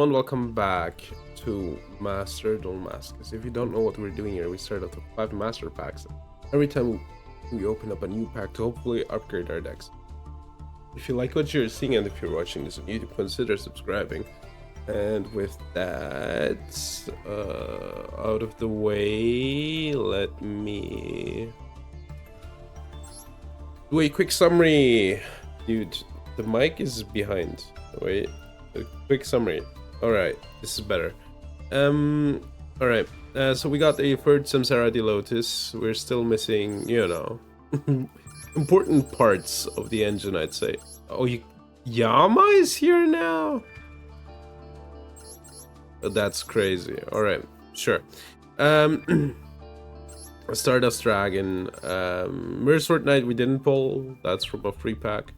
everyone, welcome back to Master Duel Masochist. If you don't know what we're doing here, we start off with 5 master packs. Every time we open up a new pack to hopefully upgrade our decks. If you like what you're seeing and if you're watching this on YouTube, consider subscribing. And with that out of the way, let me do a quick summary. Dude, the mic is behind. Wait. A quick summary. Alright, this is better. Alright, so we got a third Samsara de Lotus. We're still missing, you know, important parts of the engine, I'd say. Oh, Yama is here now? Oh, that's crazy. Alright, sure. Stardust Dragon. Mirror Sword Knight we didn't pull. That's from a free pack.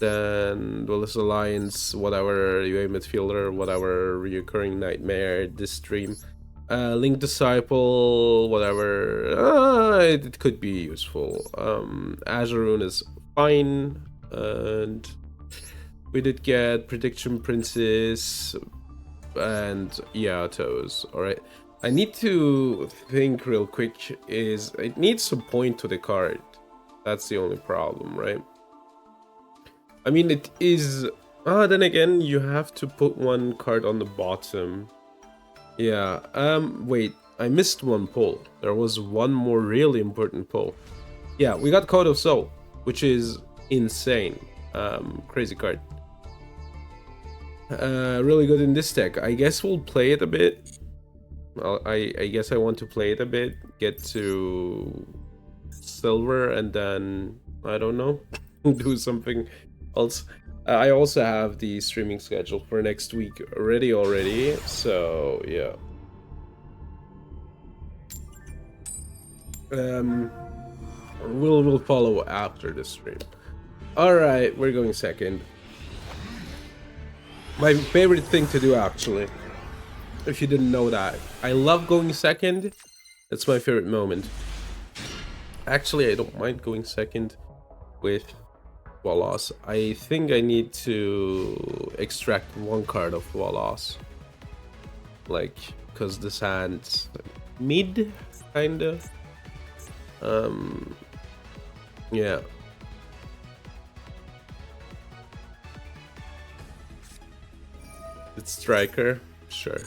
Then Duelist Alliance, whatever, UA Midfielder, whatever, Reoccurring Nightmare, this stream. Link Disciple, whatever, it could be useful. Azuroon is fine, and we did get Prediction Princess and Yatos, alright. I need to think real quick, it needs to point to the card. That's the only problem, right? I mean, it is... then again, you have to put one card on the bottom. Yeah, wait, I missed one pull. There was one more really important pull. Yeah, we got Code of Soul, which is insane. Crazy card. Really good in this deck. I guess we'll play it a bit. Well, I guess I want to play it a bit, get to silver, and then, I don't know, do something else. I also have the streaming schedule for next week ready already, so yeah. We'll follow after the stream. Alright, we're going second. My favorite thing to do, actually, if you didn't know that. I love going second. That's my favorite moment. Actually, I don't mind going second with Wallace. I think I need to extract one card of Wallace. Like, because this hand's mid, kinda. Yeah. It's Striker, sure.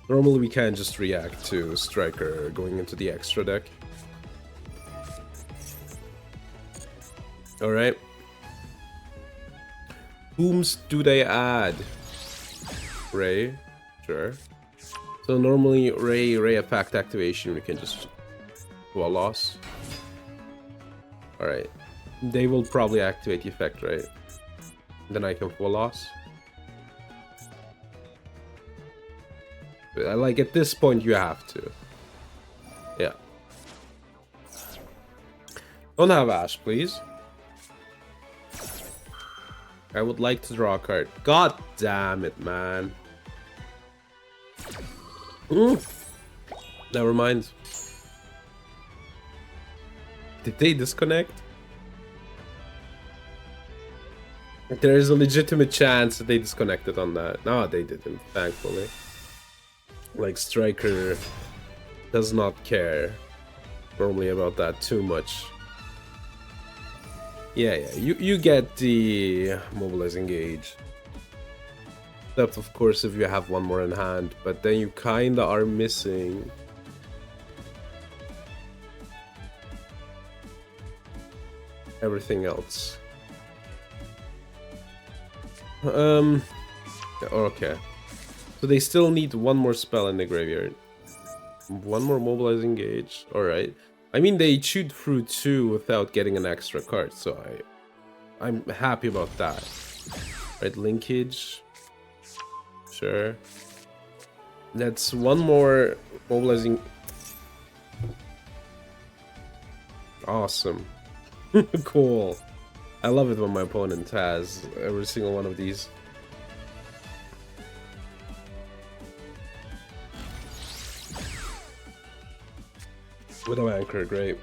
Normally we can't just react to Striker going into the extra deck. Alright. Whom's do they add? Ray, sure. So normally Ray effect activation, we can just do a loss. Alright. They will probably activate the effect, right? Then I can full loss. But like at this point you have to. Yeah. Don't have Ash, please. I would like to draw a card. God damn it, man. Never mind. Did they disconnect? There is a legitimate chance that they disconnected on that. No, they didn't, thankfully. Like, Striker does not care normally about that too much. Yeah, you get the mobilizing gauge. Except, of course, if you have one more in hand, but then you kinda are missing everything else. Okay. So they still need one more spell in the graveyard. One more mobilizing gauge. Alright. I mean, they chewed through 2 without getting an extra card, so I'm happy about that. Right, linkage. Sure. That's one more mobilizing. Awesome. Cool. I love it when my opponent has every single one of these. Widow Anchor, great.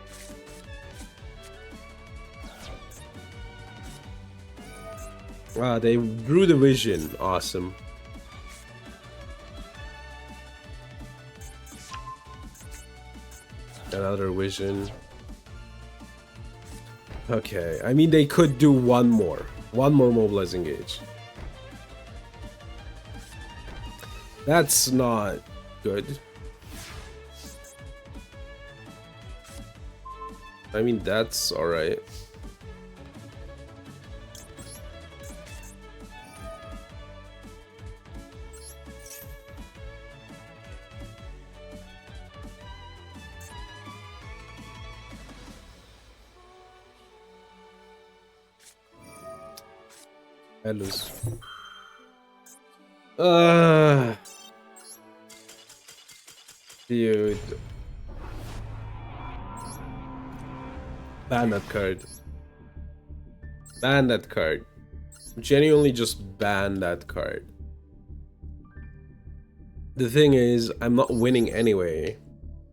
They drew the vision. Awesome. Another vision. Okay, I mean they could do one more mobilize engage. That's not good. I mean that's all right. I lose. Dude. Ban that card. Ban that card. Genuinely just ban that card. The thing is, I'm not winning anyway.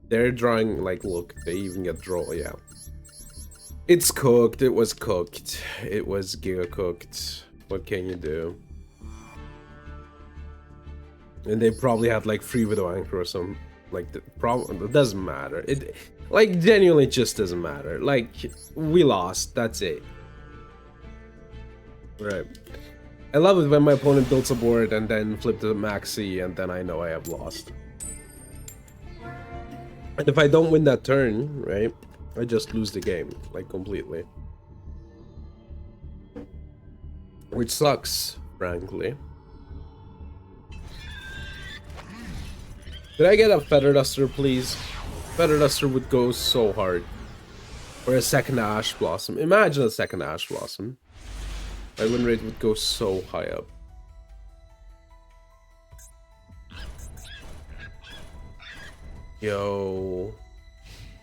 They're drawing, like, look, they even get draw, yeah. It's cooked, it was cooked. It was giga cooked. What can you do? And they probably had like free widow anchor or some like the problem. It doesn't matter. It like genuinely just doesn't matter. Like we lost. That's it. Right. I love it when my opponent builds a board and then flip the maxi and then I know I have lost. And if I don't win that turn, right, I just lose the game like completely. Which sucks, frankly. Did I get a Feather Duster, please? Feather Duster would go so hard. Or a second Ash Blossom. Imagine a second Ash Blossom. My win rate would go so high up. Yo.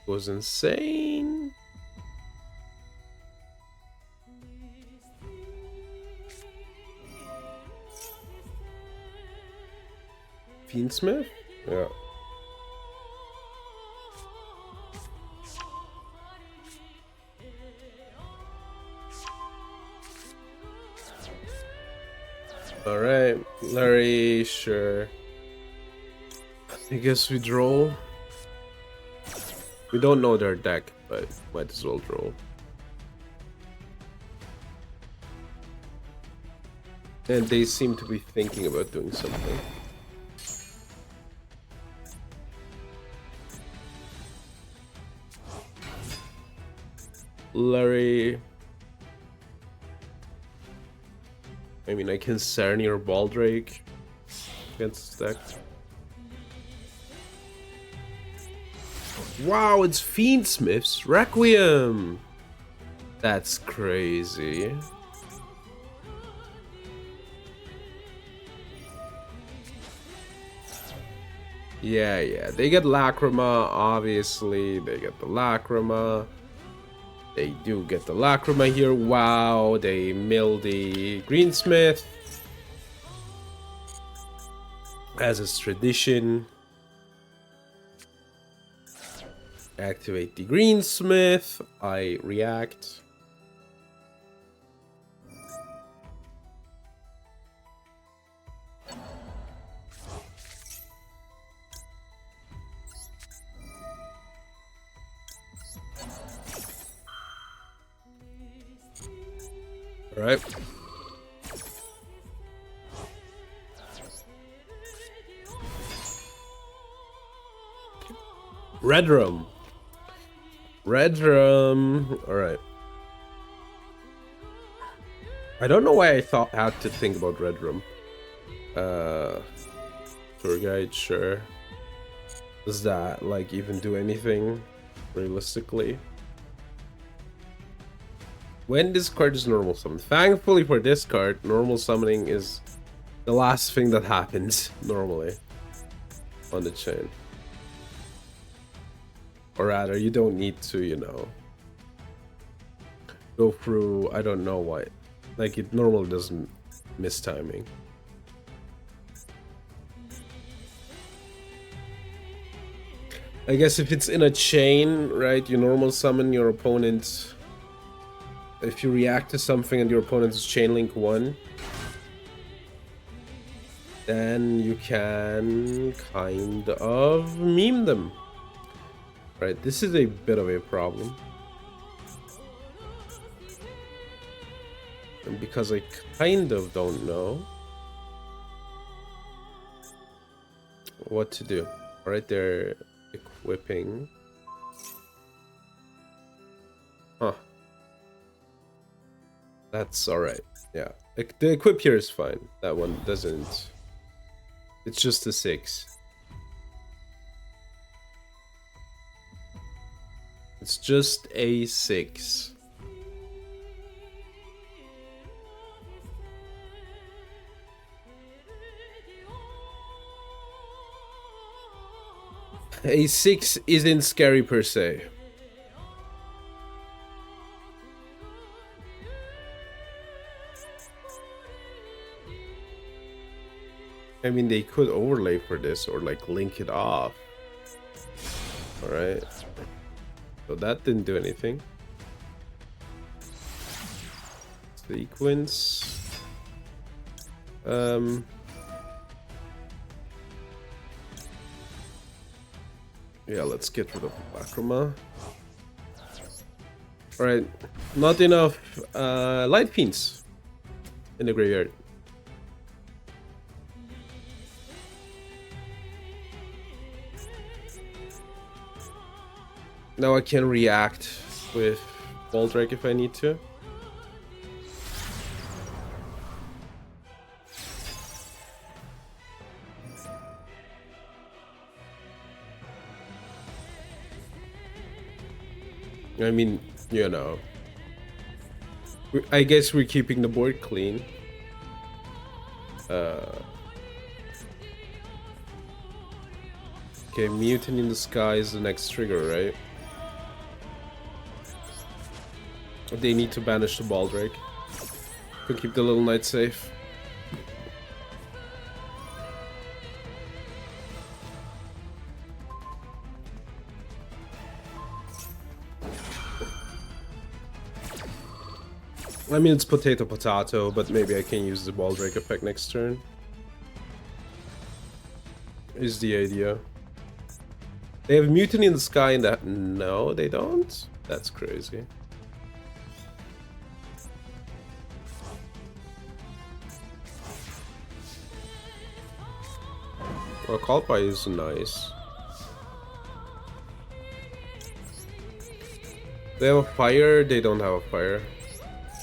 Goes insane. Fiendsmith? Yeah. Alright, Larry, sure. I guess we draw. We don't know their deck, but might as well draw. And they seem to be thinking about doing something. Larry. I mean, I can Cerny or Baldrake against this deck. Wow, it's Fiendsmith's Requiem! That's crazy. Yeah, they get Lacrima, obviously. They get the Lacrima. They do get the Lacrima here. Wow, they mill the Greensmith. As is tradition. Activate the Greensmith. I react. All right. Red Room. Red Room. All right. I don't know why I had to think about Red Room. Tour guide, sure. Does that like even do anything realistically? When this card is normal summoned. Thankfully for this card, normal summoning is the last thing that happens normally on the chain. Or rather, you don't need to, you know, go through, I don't know why. Like, it normally doesn't miss timing. I guess if it's in a chain, right, you normal summon your opponent if you react to something and your opponent is chain link 1, then you can kind of meme them. Right, this is a bit of a problem. And because I kind of don't know what to do. Alright, they're equipping. Huh. That's alright. Yeah. The equip here is fine. That one doesn't. It's just a 6. It's just a 6. A 6 isn't scary per se. I mean, they could overlay for this or like link it off. Alright. So that didn't do anything. Sequence. Yeah, let's get rid of Lacryma. Alright, not enough light fiends in the graveyard. Now I can react with Baldrake if I need to. I mean, you know, I guess we're keeping the board clean. Okay, Mutant in the Sky is the next trigger, right? They need to banish the Baldrake to keep the little knight safe. I mean, it's potato potato, but maybe I can use the Baldrake effect next turn. Is the idea. They have Mutiny in the Sky in that. No, they don't? That's crazy. Well, Kalpai is nice. They have a fire, they don't have a fire.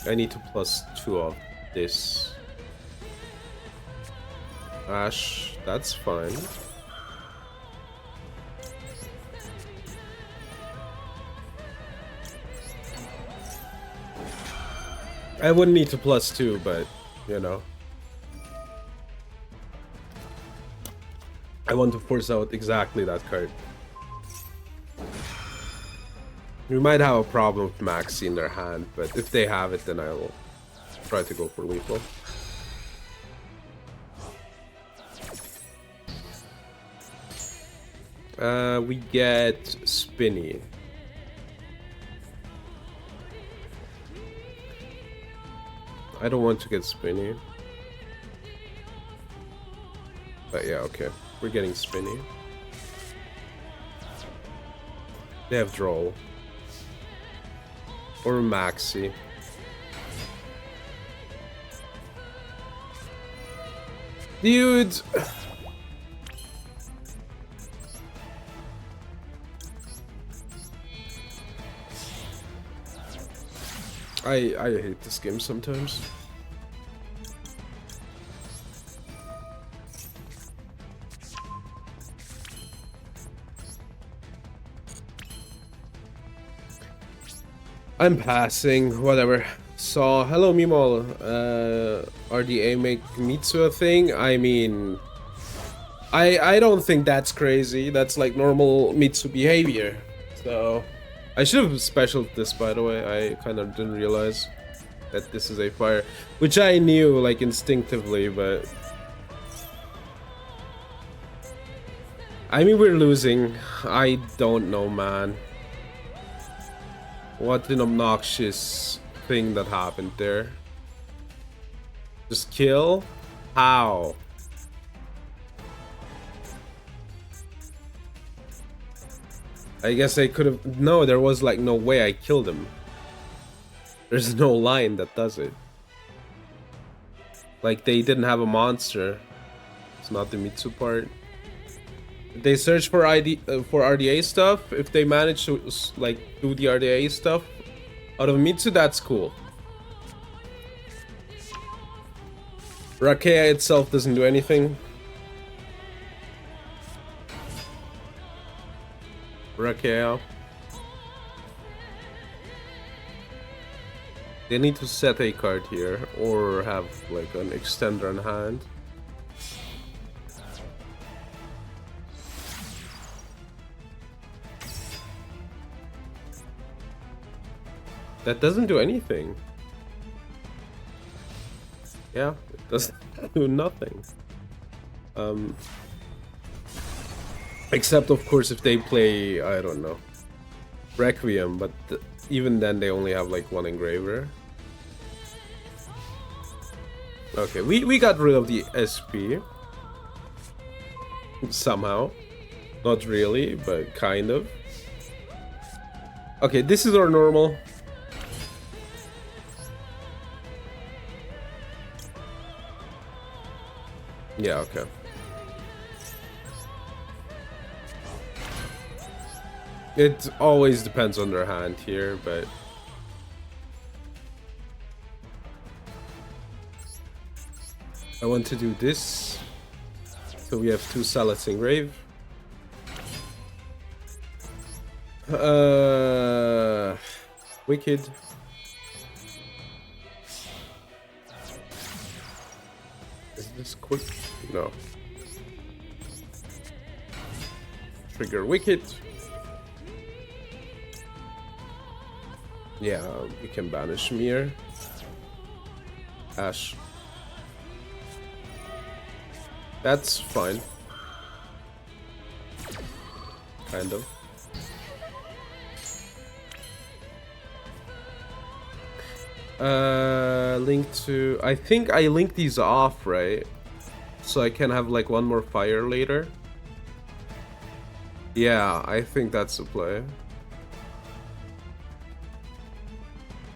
I need to +2 of this. Ash, that's fine. I wouldn't need to +2, but, you know. I want to force out exactly that card. We might have a problem with Maxi in their hand, but if they have it, then I will try to go for lethal. We get Spinny. I don't want to get Spinny. But yeah, okay. We're getting Spinny. They have Droll. Or Maxi. Dude! I hate this game sometimes. I'm passing, whatever. So, hello Mimol. RDA make Mitsu a thing? I mean, I don't think that's crazy. That's like normal Mitsu behavior. So, I should have specialed this, by the way. I kind of didn't realize that this is a fire, which I knew like instinctively, but I mean, we're losing. I don't know, man. What an obnoxious thing that happened there. Just kill? How? I guess I could have... No, there was like no way I killed him. There's no line that does it. Like they didn't have a monster. It's not the Mitsu part. They search for for RDA stuff. If they manage to like do the RDA stuff out of Mitsu, that's cool. Rakea itself doesn't do anything. Rakea. They need to set a card here or have like an extender on hand. That doesn't do anything. Yeah, it doesn't do nothing. Except of course if they play, I don't know, Requiem, but even then they only have like one engraver. Okay, we got rid of the SP. Somehow. Not really, but kind of. Okay, this is our normal. Yeah, okay. It always depends on their hand here, but... I want to do this. So we have 2 Salads engrave. Wicked. Is this quick? No. Trigger Wicked. Yeah, we can banish Mir. Ash. That's fine. Kind of. Link to... I think I linked these off, right? So I can have like one more fire later. Yeah, I think that's the play.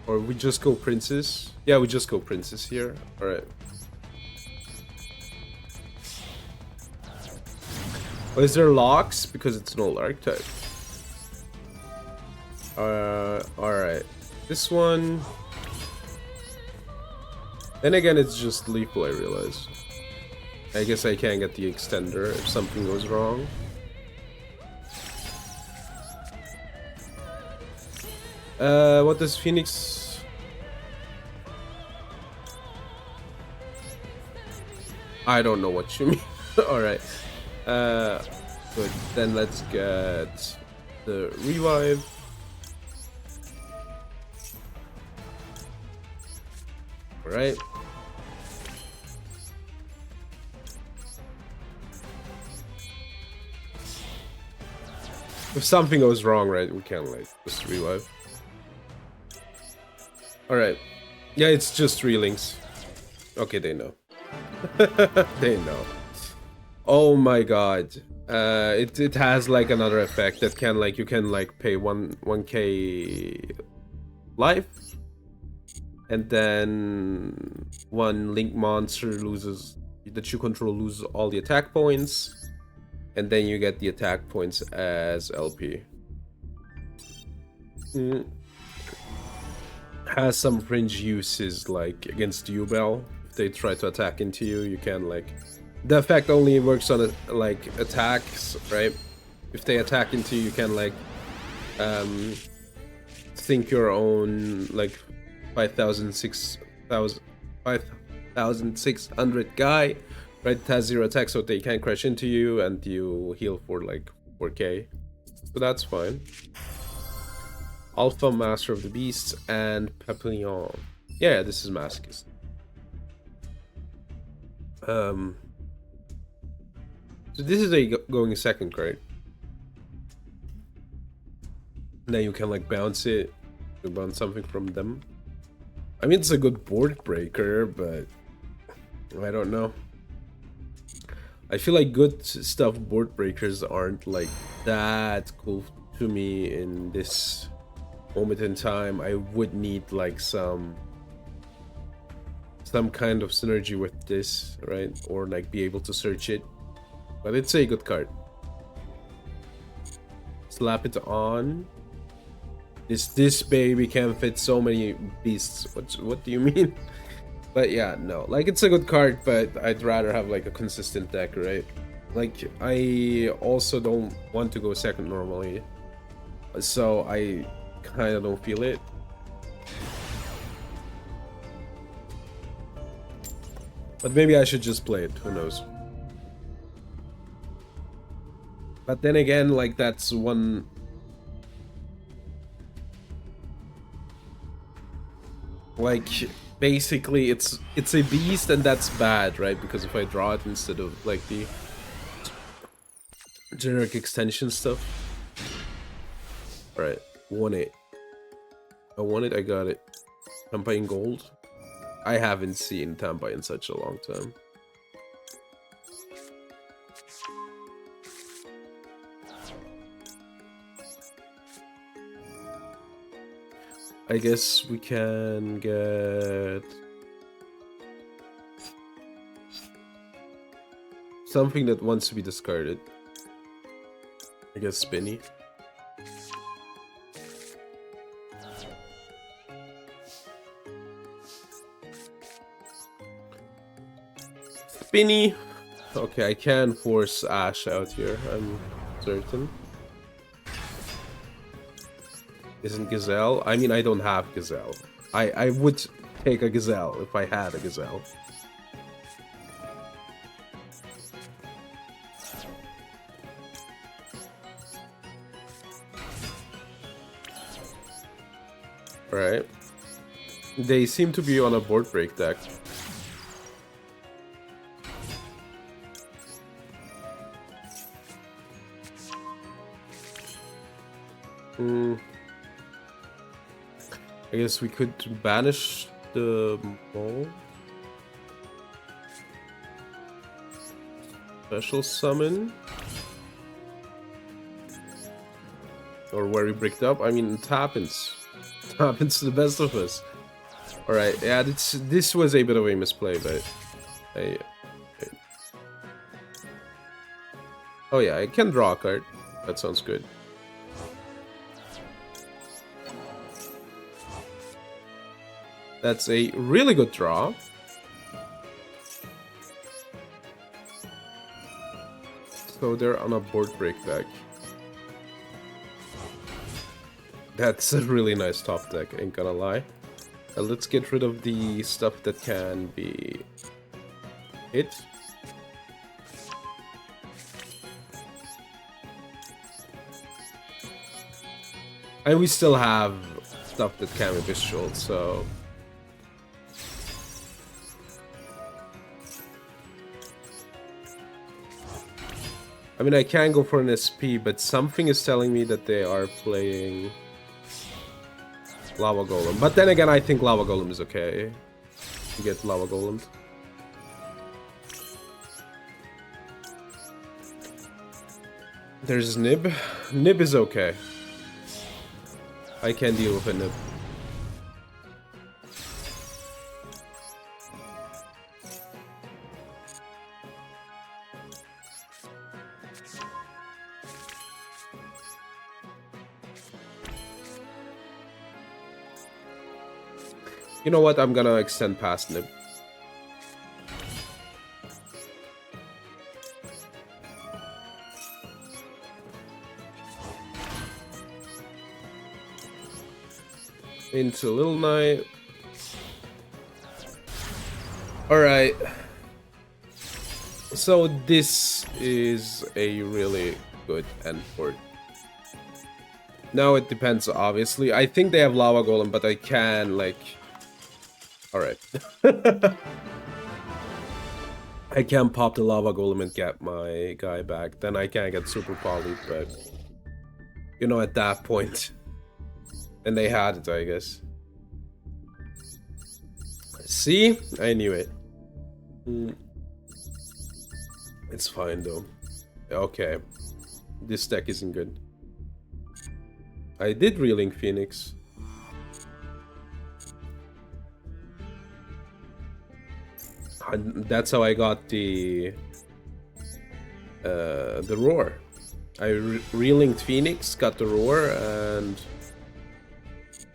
Or we just go princess. Yeah, we just go princess here. Alright. Oh, is there locks? Because it's no archetype. Alright. This one... Then again, it's just lethal, I realize. I guess I can't get the extender if something goes wrong. What does Phoenix... I don't know what you mean. Alright. Good. Then let's get the revive. Alright. If something goes wrong, right, we can like just revive. Alright. Yeah, it's just 3 links. Okay, they know. They know. Oh my god. It has like another effect that can like you can like pay 1k life. And then one link monster loses that you control loses all the attack points. And then you get the attack points as LP. Has some fringe uses like against Duel. If they try to attack into you, you can like... The effect only works on like attacks, right? If they attack into you, you can like think your own like 5,600 guy, right? It has 0 attack, so they can't crash into you, and you heal for like 4k. So that's fine. Alpha, Master of the Beasts, and Papillon. Yeah, this is Masochist. So this is a going second, right? Then you can like bounce it, you bounce something from them. I mean, it's a good board breaker, but I don't know. I feel like good stuff board breakers aren't like that cool to me in this moment in time. I would need like some kind of synergy with this, right? Or like be able to search it. But it's a good card. Slap it on. This baby can fit so many beasts. What do you mean? But yeah, no. Like, it's a good card, but I'd rather have like a consistent deck, right? Like, I also don't want to go second normally, so I kind of don't feel it. But maybe I should just play it, who knows. But then again, like, that's one... Like, basically, it's a beast, and that's bad, right? Because if I draw it instead of, like, the generic extension stuff. Alright, won it. I won it, I got it. Tampa in gold. I haven't seen Tampa in such a long time. I guess we can get something that wants to be discarded. I guess Spinny. Spinny. Okay, I can force Ash out here, I'm certain. Isn't Gazelle? I mean, I don't have Gazelle. I would take a Gazelle if I had a Gazelle. Alright. They seem to be on a board break deck. I guess we could banish the mole. Special summon. Or where we bricked up. I mean, it happens. It happens to the best of us. Alright, yeah, this was a bit of a misplay, but... Oh yeah, I can draw a card. That sounds good. That's a really good draw. So they're on a board break deck. That's a really nice top deck, ain't gonna lie. Let's get rid of the stuff that can be hit. And we still have stuff that can be visual, so... I mean, I can go for an SP, but something is telling me that they are playing Lava Golem. But then again, I think Lava Golem is okay. You get Lava Golem. There's Nib. Nib is okay. I can deal with a Nib. You know what? I'm gonna extend past Nib. Into Little Knight. Alright. So this is a really good end board. Now it depends, obviously. I think they have Lava Golem, but I can, like... Alright. I can pop the Lava Golem and get my guy back. Then I can get Super Poly, but... You know, at that point... And they had it, I guess. See? I knew it. It's fine though. Okay. This deck isn't good. I did Reeling Phoenix. And that's how I got the roar. I Reeling Phoenix, got the roar, and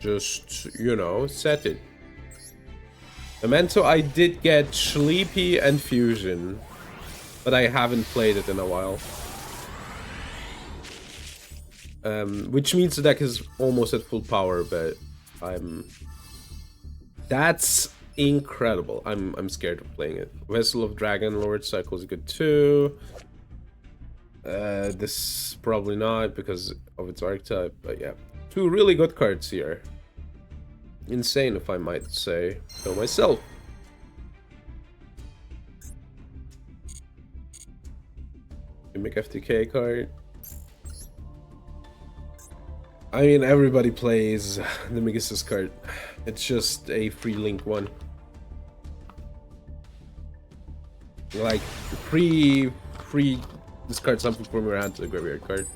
just, you know, set it. Memento, I did get Sleepy and Fusion, but I haven't played it in a while. Which means the deck is almost at full power, but that's incredible. I'm scared of playing it. Vessel of Dragon Lord Cycle is good too. This probably not because of its archetype, but yeah. 2 really good cards here. Insane, if I might say so myself. Gimmick FTK card. I mean, everybody plays the Megasis card. It's just a free link one. Like, free discard something from your hand to the graveyard card.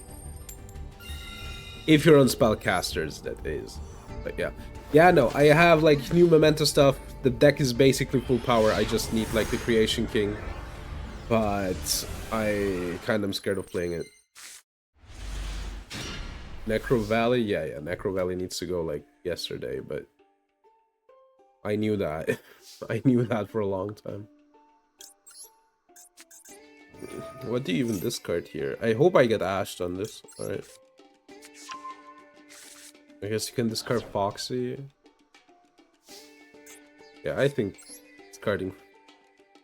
If you're on spellcasters, that is. But yeah. Yeah, no, I have like new Memento stuff. The deck is basically full power. I just need like the Creation King. But I kind of scared of playing it. Necro Valley? Yeah, Necro Valley needs to go like yesterday, but I knew that. I knew that for a long time. What do you even discard here? I hope I get ashed on this. Alright. I guess you can discard Foxy. Yeah, I think discarding...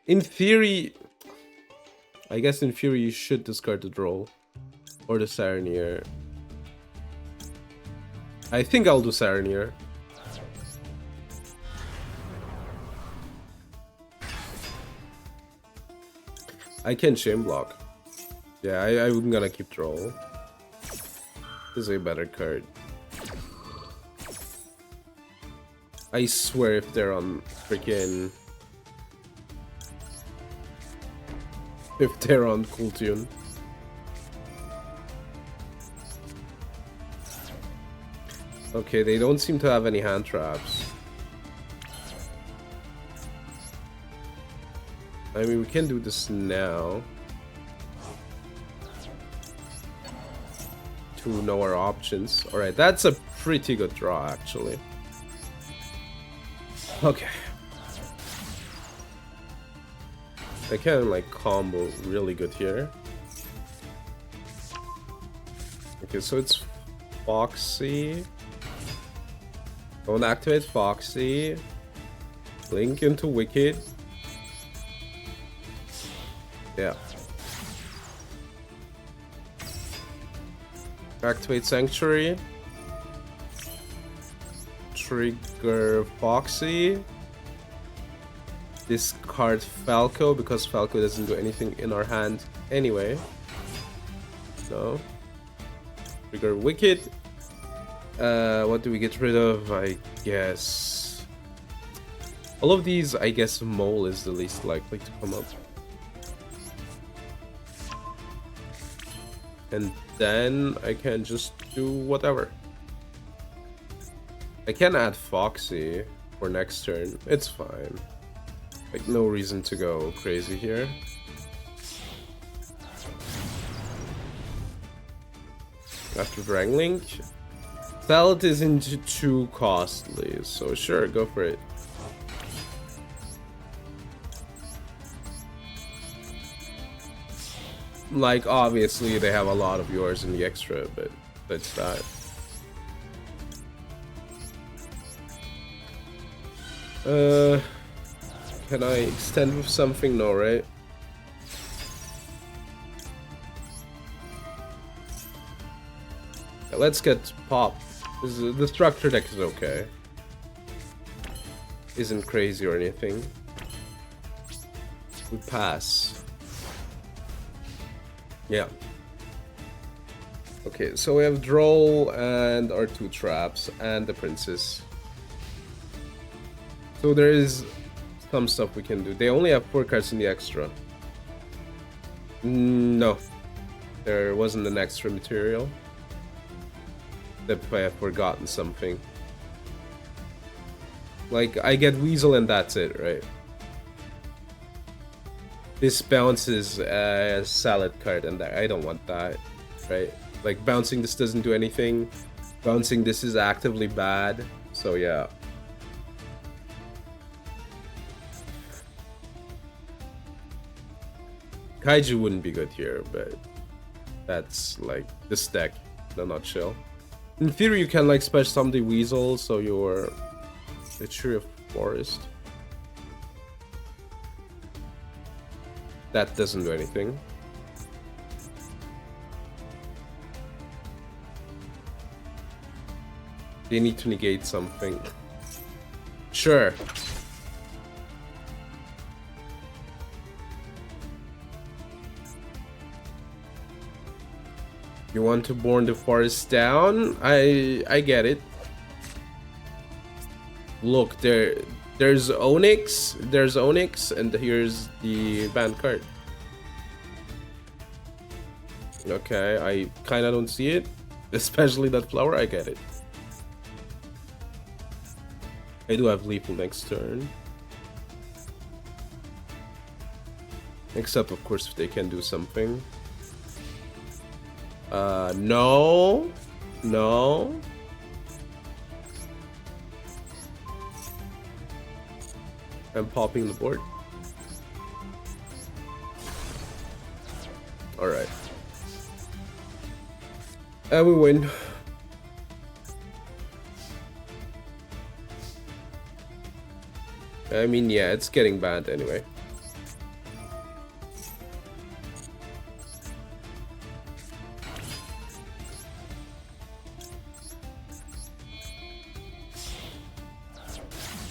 In theory... I guess in theory you should discard the Droll. Or the Sarnier. I think I'll do Sarnier. I can chain block. Yeah, I'm gonna keep Droll. This is a better card. I swear if they're on freaking... If they're on Cool Tune. Okay, they don't seem to have any hand traps. I mean, we can do this now. To know our options. Alright, that's a pretty good draw, actually. Okay. I can, like, combo really good here. Okay, so it's Foxy. Don't activate Foxy. Link into Wicked. Yeah. Activate Sanctuary. Trigger Foxy. Discard Falco because Falco doesn't do anything in our hand anyway. No. Trigger Wicked. What do we get rid of? I guess all of these. I guess Mole is the least likely to come up. And then I can just do whatever. I can add Foxy for next turn. It's fine. Like, no reason to go crazy here. After Wrangling. Thelt isn't too costly, so sure, go for it. Like, obviously, they have a lot of yours in the extra, but that's that. Can I extend with something? No, right? Yeah, let's get Pop. The structure deck is okay. Isn't crazy or anything. We pass. Yeah. Okay, so we have Droll and our 2 traps and the Princess. So there is some stuff we can do. They only have 4 cards in the extra. No. There wasn't an extra material. If I have forgotten something. Like, I get Weasel and that's it, right? This bounces a salad card and I don't want that, right? Like, bouncing this doesn't do anything. Bouncing this is actively bad, so yeah. Kaiju wouldn't be good here, but that's like this deck in a nutshell. In theory, you can like special summon the Weasel, so you're a Tree of Forest. That doesn't do anything. They need to negate something. Sure. You want to burn the forest down? I get it. Look, there's Onyx, and here's the banned card. Okay, I kinda don't see it. Especially that flower, I get it. I do have Lethal next turn. Except, of course, if they can do something. No. No. I'm popping the board. Alright. And we win. I mean, yeah, it's getting bad anyway.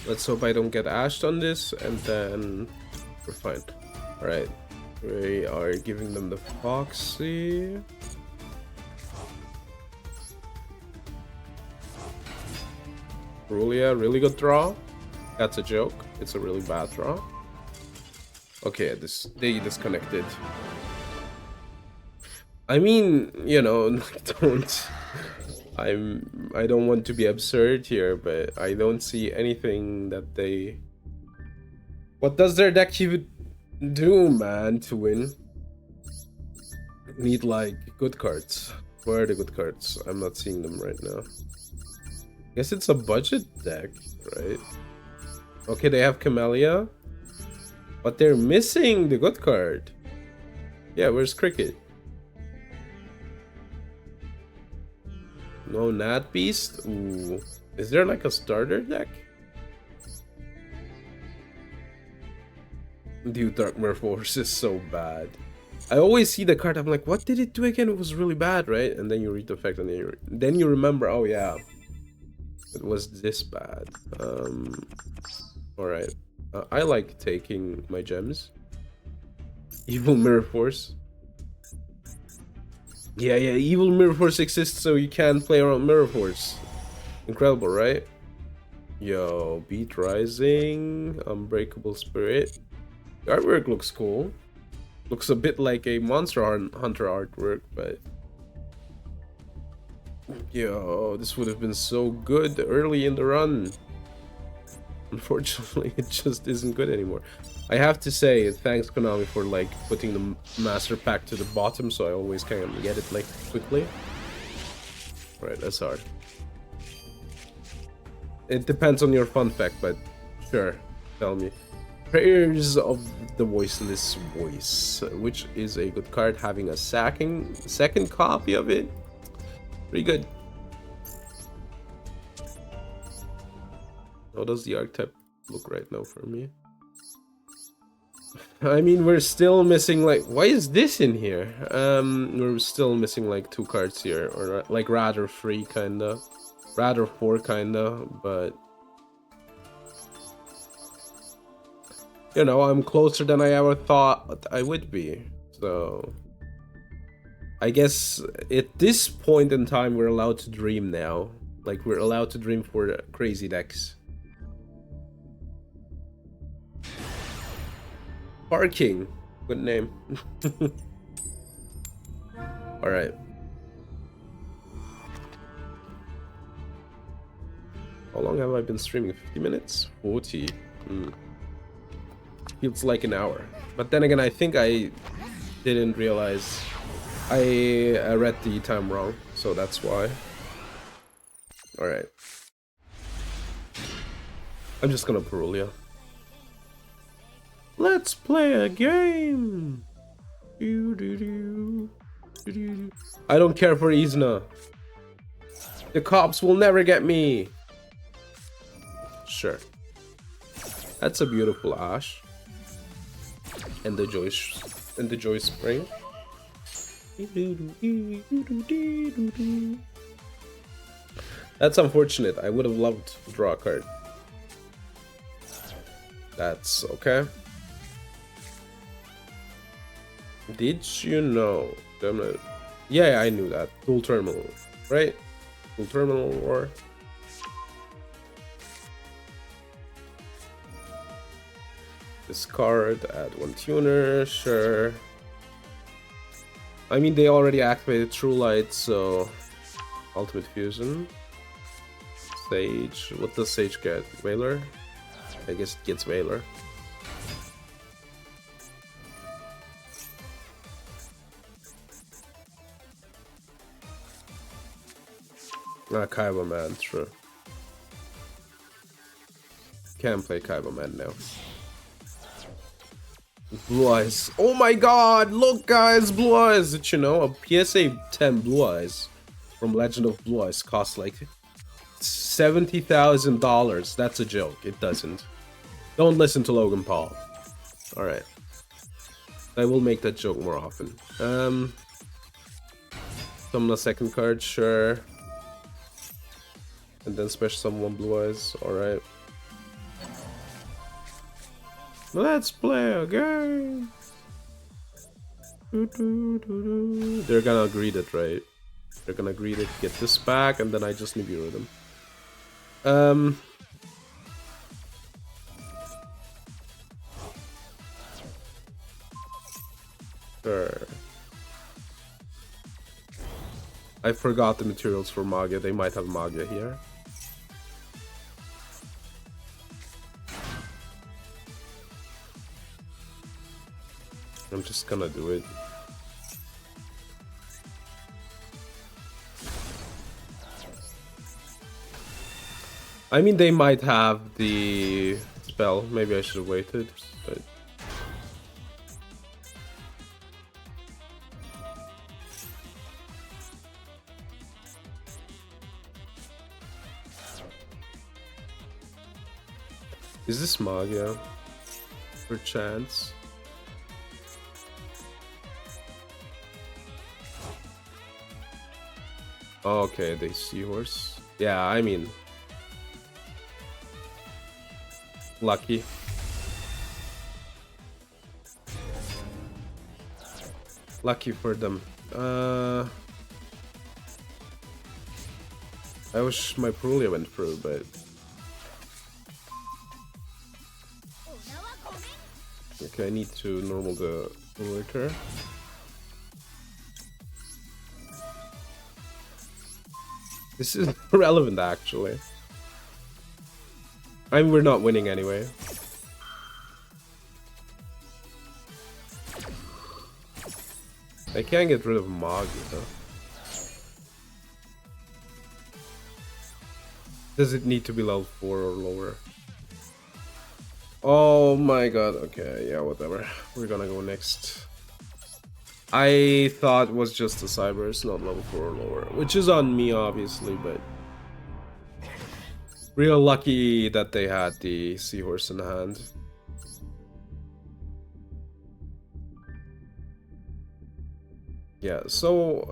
Let's hope I don't get ashed on this, and then we're fine. Alright. We are giving them the Foxy. Rulia, really good draw. That's a joke. It's a really bad draw. Okay, they disconnected. I mean, you know, I don't want to be absurd here, but I don't see anything that they... What does their deck even do, man, to win? Need, like, good cards. Where are the good cards? I'm not seeing them right now. Guess it's a budget deck, right? Okay, they have Camellia. But they're missing the good card. Yeah, where's Cricket? No Nat Beast? Ooh. Is there like a starter deck? Dude, Darkmare Force is so bad. I always see the card, I'm like, what did it do again? It was really bad, right? And then you read the effect and then you remember, oh yeah, it was this bad. Alright. I like taking my gems. Evil Mirror Force. Yeah, Evil Mirror Force exists so you can play around Mirror Force. Incredible, right? Yo, Beat Rising, Unbreakable Spirit. The artwork looks cool. Looks a bit like a Monster Hunter artwork, but... Yo, this would have been so good early in the run. Unfortunately, it just isn't good anymore. I have to say, thanks Konami for like putting the master pack to the bottom, so I always can get it like quickly. Right, that's hard. It depends on your fun fact, but sure, tell me. Prayers of the Voiceless Voice, which is a good card, having a second copy of it. Pretty good. How does the archetype look right now for me? I mean, we're still missing like... Why is this in here? We're still missing like 2 cards here, or like rather 3 kinda. Rather 4 kinda, but... You know, I'm closer than I ever thought I would be, so... I guess at this point in time we're allowed to dream now. Like, we're allowed to dream for crazy decks. Parking. Good name. Alright. How long have I been streaming? 50 minutes? 40. Feels like an hour. But then again, I think I didn't realize I read the time wrong, so that's why. Alright. I'm just gonna Perulia. Let's play a game! I don't care for Izna. The cops will never get me. Sure. That's a beautiful Ash. And the joy spring. That's unfortunate. I would have loved to draw a card. That's okay. Did you know? Yeah, I knew that. Dual terminal, right? Dual terminal war. Discard, add 1 tuner, sure. I mean, they already activated True Light, so Ultimate Fusion. Sage. What does Sage get? Whaler? I guess it gets Whaler. Ah, Kaiba Man, true. Can't play Kaiba Man now. Blue Eyes. Oh my god! Look, guys! Blue Eyes! Did you know? A PSA 10 Blue Eyes from Legend of Blue Eyes costs like $70,000. That's a joke. It doesn't. Don't listen to Logan Paul. Alright. I will make that joke more often. Summon a second card, sure. And then special summon 1 Blue Eyes. Alright. Let's play a game. They're gonna agree that, right? They're gonna agree to get this back, and then I just Nibiru them. Sure. I forgot the materials for Magia. They might have Magia here. I'm just gonna do it. I mean, they might have the spell. Maybe I should have waited, but... Is this Magia? Perchance? Oh, okay, they Seahorse. Yeah, I mean... Lucky. Lucky for them. I wish my Perulia went through, but... Okay, I need to normal the worker. This is irrelevant, actually. I mean, we're not winning anyway. I can't get rid of Magi, though. Does it need to be level 4 or lower? Oh my god, okay, yeah, whatever. We're gonna go next. I thought it was just a Cyber, not level 4 or lower, which is on me, obviously, but... Real lucky that they had the Seahorse in hand. Yeah, so,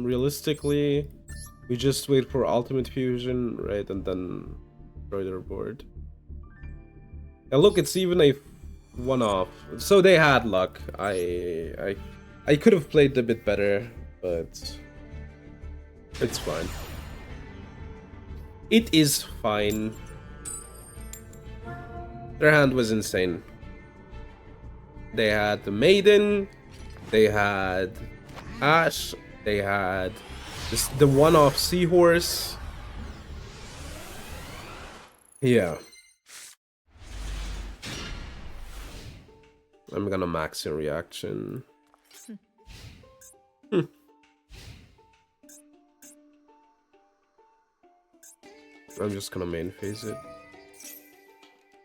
realistically, we just wait for Ultimate Fusion, right, and then destroy their board. Yeah, look, it's even a one-off. So they had luck. I could have played a bit better, but it's fine. It is fine. Their hand was insane. They had the Maiden. They had Ash. They had the one-off Seahorse. Yeah. I'm gonna max in reaction. I'm just gonna main phase it.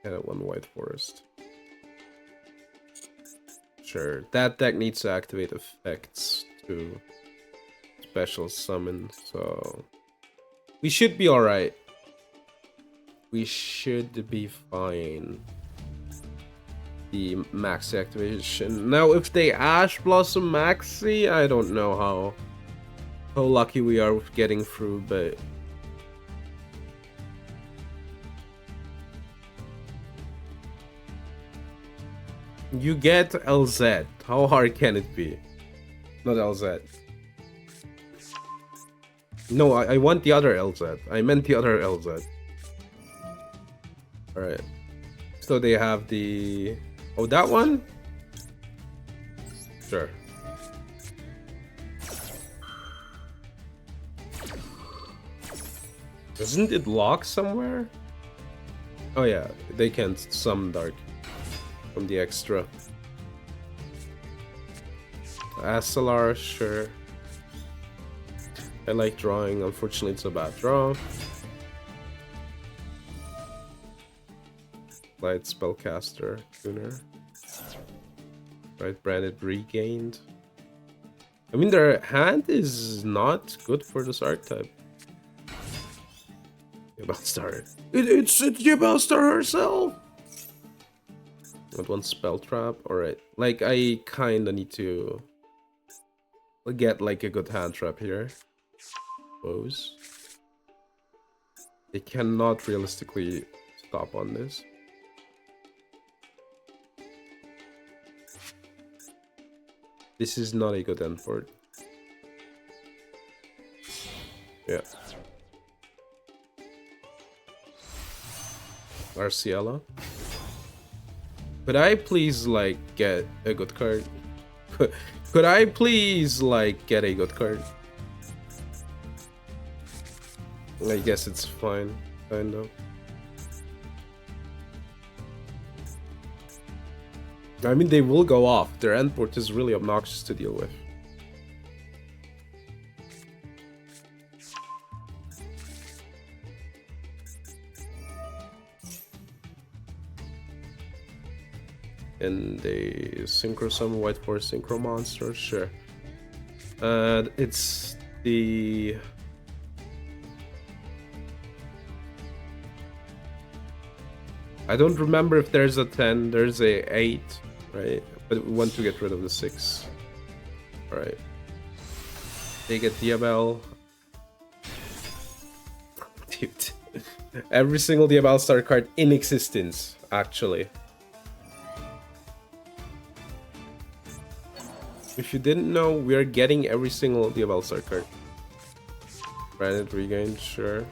Get one white forest. Sure, that deck needs to activate effects to special summon, so we should be alright. We should be fine. The maxi activation. Now, if they Ash Blossom maxi, I don't know how lucky we are with getting through, but you get LZ. How hard can it be? Not LZ. No, I want the other LZ. I meant the other LZ. Alright. So they have the... Oh, that one? Sure. Doesn't it lock somewhere? Oh yeah, they can't summon Dark from the extra. SLR, sure. I like drawing, unfortunately it's a bad draw. Light Spellcaster, Tuner. Right, branded regained. I mean, their hand is not good for this archetype. Yabelstar. It's Yabelstar herself! Not one spell trap. Alright. Like, I kinda need to get like a good hand trap here. Suppose. They cannot realistically stop on this. This is not a good end for it. Yeah. Arciela. Could I please, like, get a good card? Could I please, like, get a good card? I guess it's fine, kind of. I mean, they will go off. Their end port is really obnoxious to deal with. And they synchro summon white forest synchro monster, sure. It's the... I don't remember if there's a 10, there's a 8, right? But we want to get rid of the 6. Alright. They get Diabel. Dude. Every single Diabel star card in existence, actually. If you didn't know, we are getting every single Diabel star card. Branded regain, sure.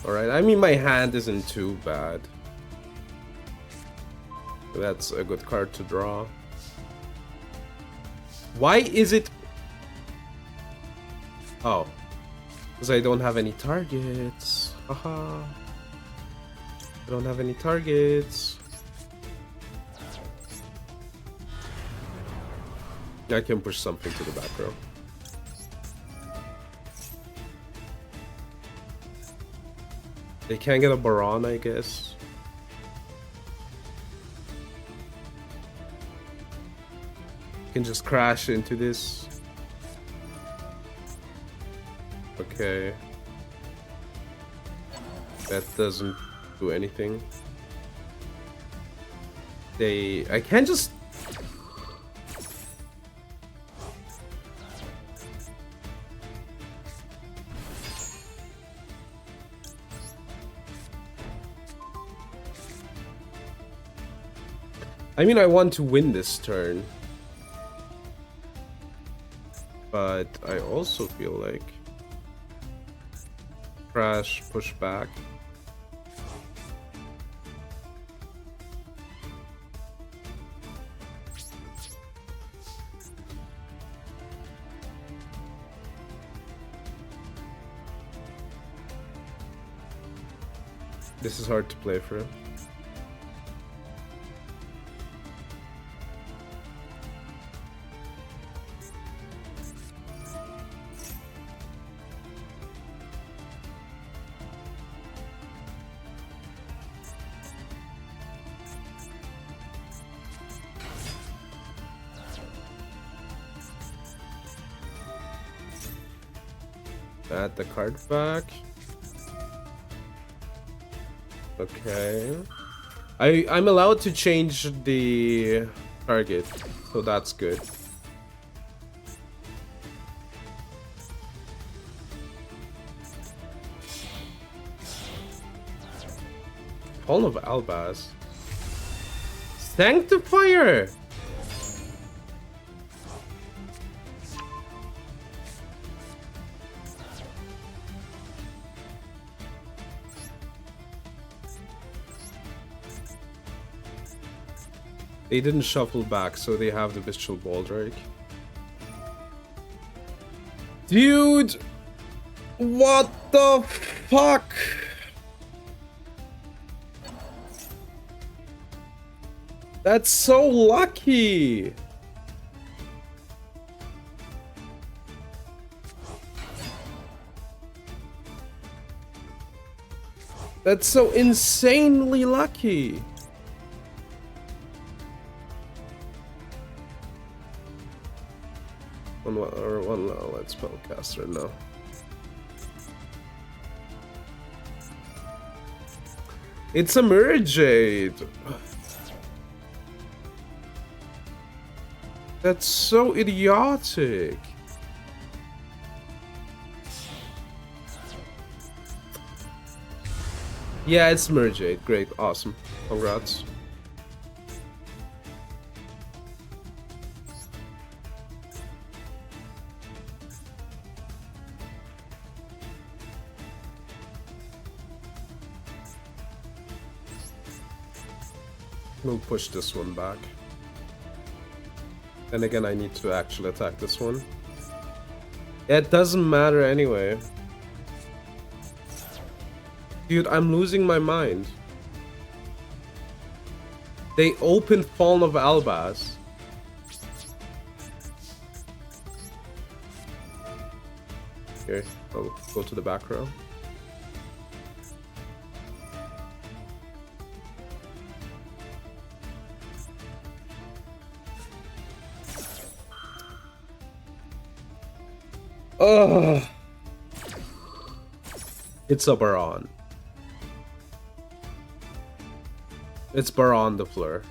Alright, I mean my hand isn't too bad. That's a good card to draw. Why is it... Oh. Because I don't have any targets. Haha. I don't have any targets. I can push something to the back row. They can't get a Baron, I guess. You can just crash into this. Okay. That doesn't do anything. I can't just... I mean, I want to win this turn. But I also feel like crash, push back. This is hard to play for him. Add the card back. Okay. I'm allowed to change the target, so that's good. Hall of Albaz. Sanctifier! They didn't shuffle back, so they have the Bestial Baldrake. Dude! What the fuck? That's so lucky! That's so insanely lucky! One let's spellcaster now. It's a Merjade! That's so idiotic! Yeah, it's Merjade. Great, awesome. Congrats. We'll push this one back. And again, I need to actually attack this one. It doesn't matter anyway. Dude, I'm losing my mind. They opened Fallen of Albaz. Here, I'll go to the back row. Ugh. It's a Baron. It's Baron the Fleur.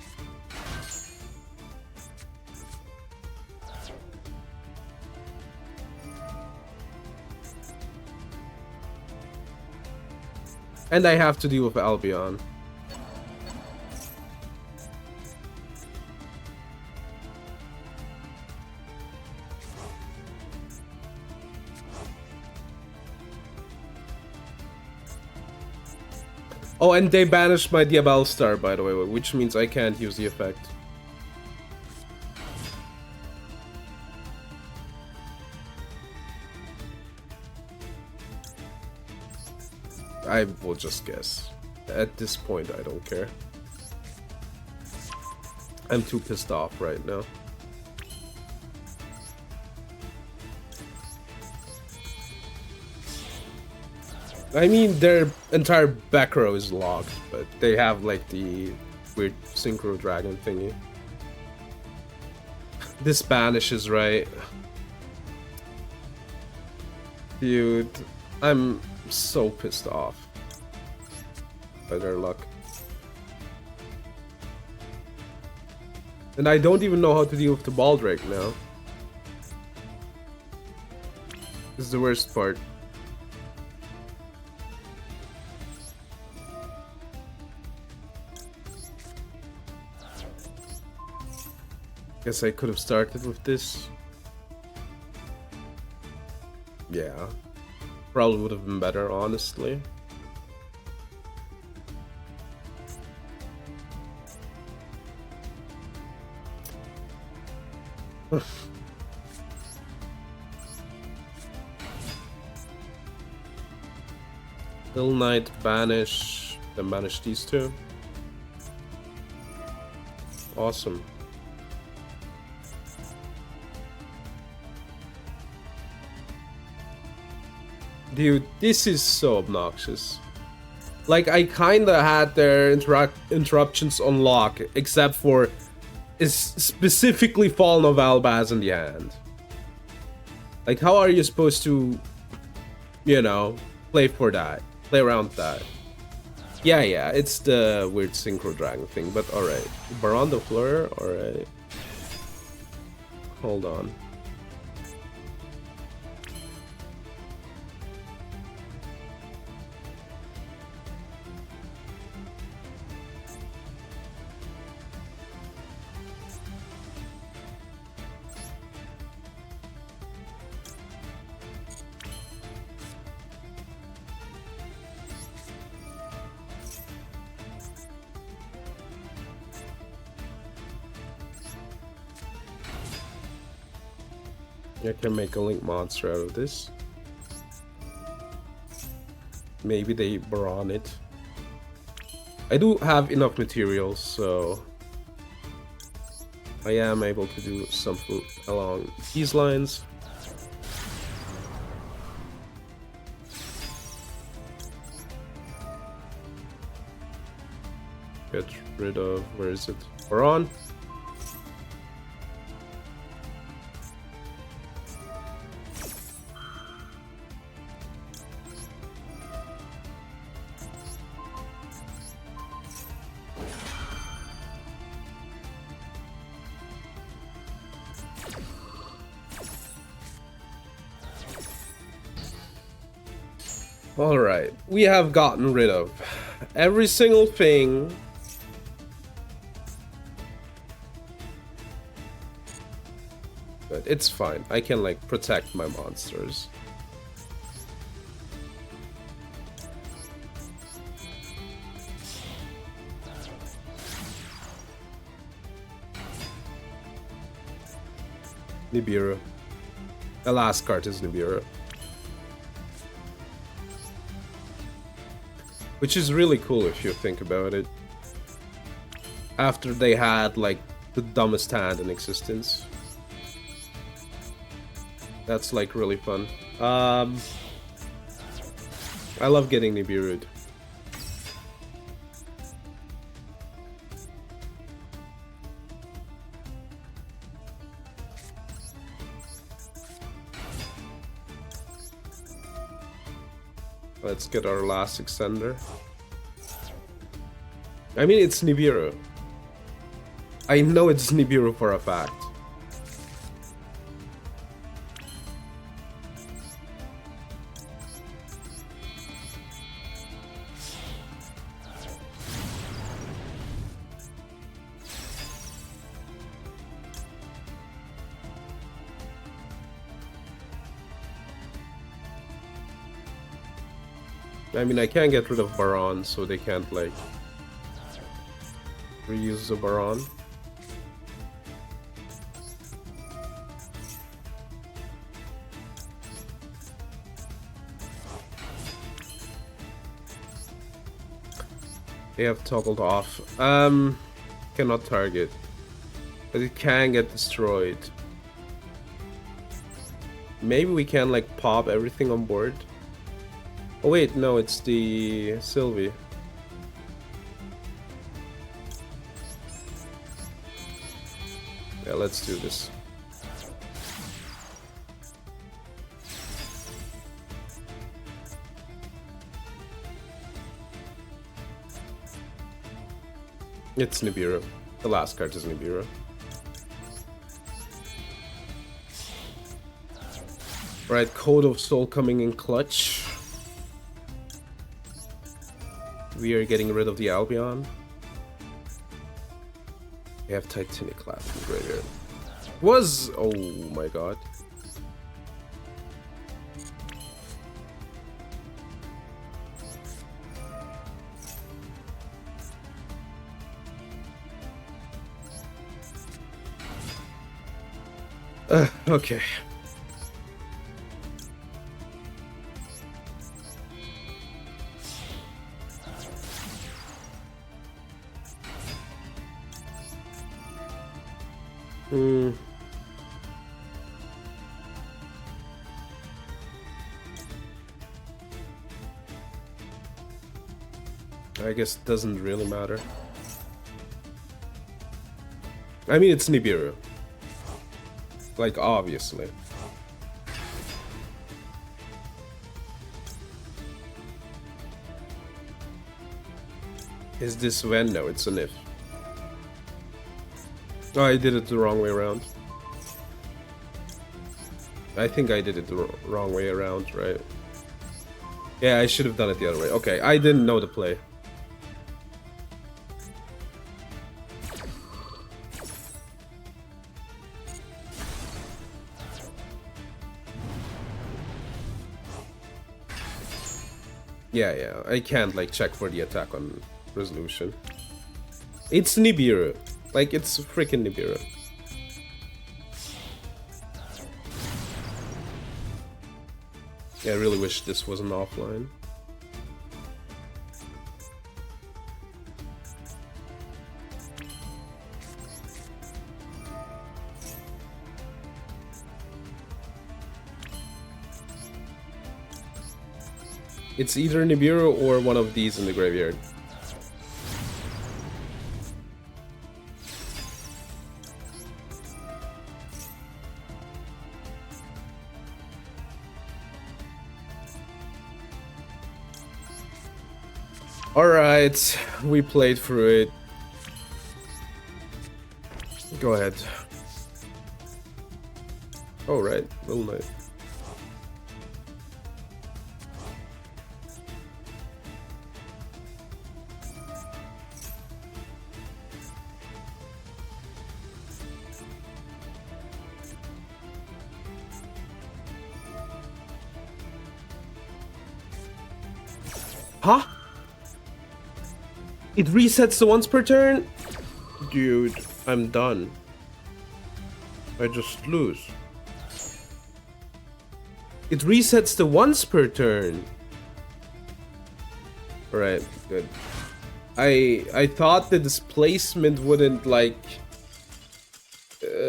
And I have to deal with Albion. Oh, and they banished my Diabell Star, by the way, which means I can't use the effect. I will just guess. At this point, I don't care. I'm too pissed off right now. I mean, their entire back row is locked, but they have like the weird Synchro Dragon thingy. This banish is right. Dude, I'm so pissed off by their luck. And I don't even know how to deal with the Baldrake now. This is the worst part. Guess I could have started with this. Yeah. Probably would have been better, honestly. Hill Knight, banish, then banish these two. Awesome. Dude, this is so obnoxious. Like, I kinda had their interruptions on lock, except for is specifically Fallen of Albaz in the hand. Like, how are you supposed to, you know, play for that? Play around that? Yeah, it's the weird Synchro Dragon thing, but alright. Baron de Fleur, alright. Hold on. I can make a link monster out of this. Maybe they Baron it. I do have enough materials, so I am able to do something along these lines. Get rid of, where is it? Baron. Alright, we have gotten rid of every single thing. But it's fine, I can like protect my monsters. Nibiru. The last card is Nibiru. Which is really cool if you think about it. After they had like the dumbest hand in existence. That's like really fun. I love getting Nibiru'd. Let's get our last extender. I mean, it's Nibiru. I know it's Nibiru for a fact. I mean, I can't get rid of Baron, so they can't, like, reuse the Baron. They have toggled off. Cannot target. But it can get destroyed. Maybe we can, like, pop everything on board. Oh wait, no, it's the Sylvie. Yeah, let's do this. It's Nibiru. The last card is Nibiru. Right, Code of Soul coming in clutch. We are getting rid of the Albion. We have Titanic Lab in the graveyard. Oh my god. Okay. I guess it doesn't really matter. I mean, it's Nibiru. Like, obviously. Is this when? No, it's an if. Oh, I did it the wrong way around. I think I did it the wrong way around, right? Yeah, I should have done it the other way. Okay, I didn't know the play. Yeah, I can't, like, check for the attack on resolution. It's Nibiru. Like, it's freaking Nibiru. Yeah, I really wish this wasn't offline. It's either Nibiru or one of these in the graveyard. Alright, we played through it. Go ahead. Oh, right, Little Knight. Huh? It resets the once per turn? Dude, I'm done. I just lose. It resets the once per turn. Alright, good. I thought the displacement wouldn't, like,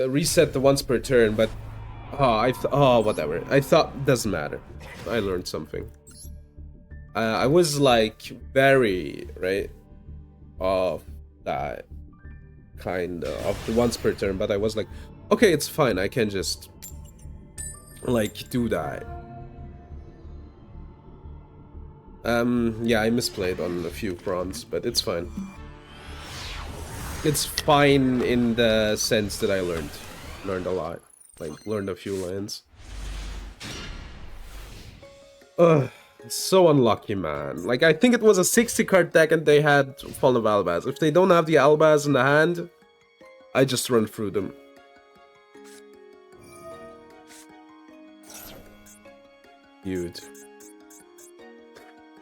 reset the once per turn, but whatever. I thought, doesn't matter. I learned something. I was like very right of that kind of the once per turn, but I was like, okay, it's fine. I can just like do that. Yeah, I misplayed on a few fronts, but it's fine. It's fine in the sense that I learned a lot, like learned a few lines. Ugh. So unlucky, man. Like, I think it was a 60 card deck and they had Fallen of Albaz. If they don't have the Albaz in the hand, I just run through them. Dude.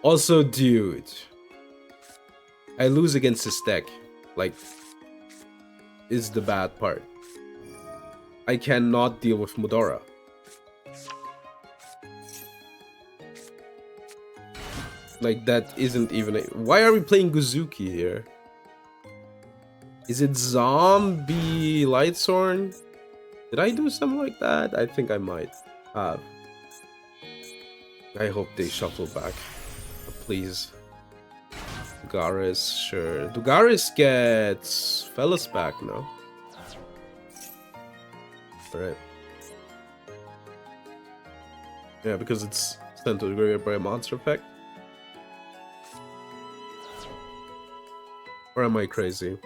Also, dude. I lose against this deck. Like, is the bad part. I cannot deal with Mudora. Like, that isn't even a... Why are we playing Guzuki here? Is it Zombie Lightsorn? Did I do something like that? I think I might have. I hope they shuffle back. Please. Dugaris, sure. Dugaris gets Fellas back now. Alright. Yeah, because it's sent to the graveyard by a monster effect. Or am I crazy?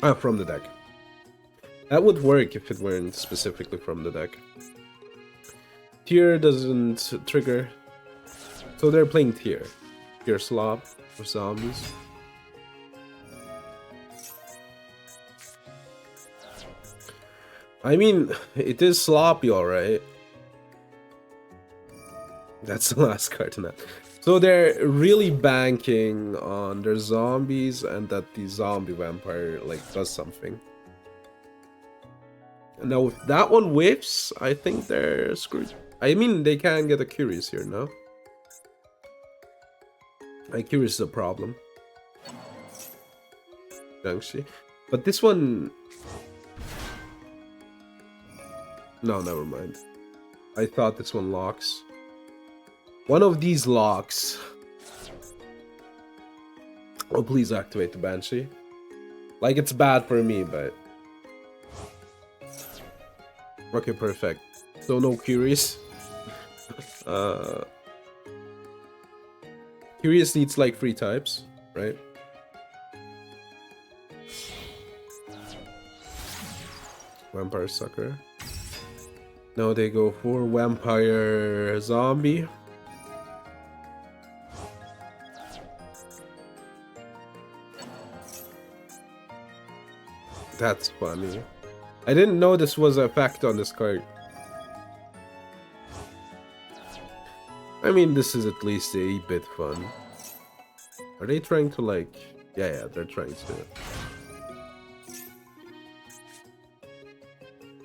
Ah, from the deck. That would work if it weren't specifically from the deck. Tier doesn't trigger. So they're playing Tier. Tier Slop for zombies. I mean, it is sloppy, alright. That's the last card in that. So they're really banking on their zombies and that the zombie vampire like does something. Now if that one whiffs, I think they're screwed. I mean, they can get a Curious here, no? Like, Curious is a problem. Actually. But this one... No, never mind. I thought this one locks. One of these locks. Oh, please activate the Banshee. Like, it's bad for me, but... Okay, perfect. So no Curious. Curious needs like 3 types, right? Vampire Sucker. Now they go for Vampire Zombie. That's funny. I didn't know this was a fact on this card. I mean, this is at least a bit fun. Are they trying to like... Yeah, they're trying to...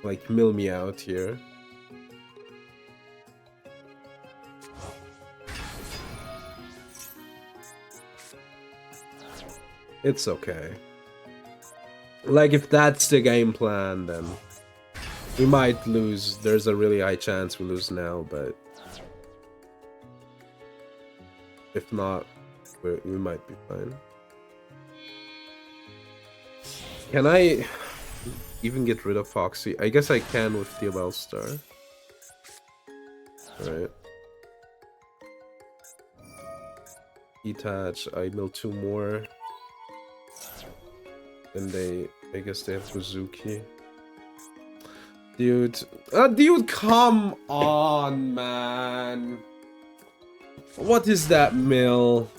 like, mill me out here. It's okay. Like, if that's the game plan, then we might lose. There's a really high chance we lose now, but if not, we might be fine. Can I even get rid of Foxy? I guess I can with the Abel Star. Alright. Detach, I mill 2 more. Then I guess they have Buzuki. Dude. Dude, come on, man. What is that mill?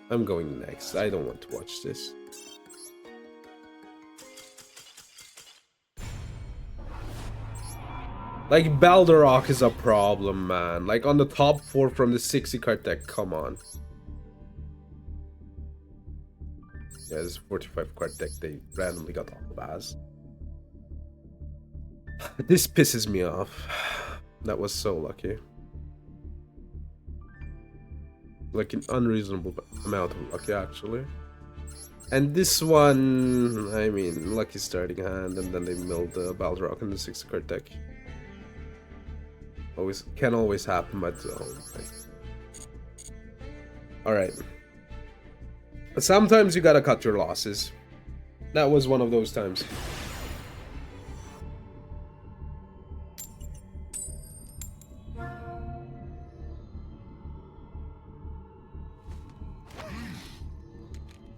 I'm going next. I don't want to watch this. Like, Balderok is a problem, man. Like, on the top 4 from the 60 card deck, come on. Yeah, this 45 card deck, they randomly got off the baz. This pisses me off. That was so lucky. Like, an unreasonable amount of lucky, actually. And this one, I mean, lucky starting hand, and then they milled the Balderok in the 60 card deck. Can always happen, but alright. Sometimes you gotta cut your losses. That was one of those times.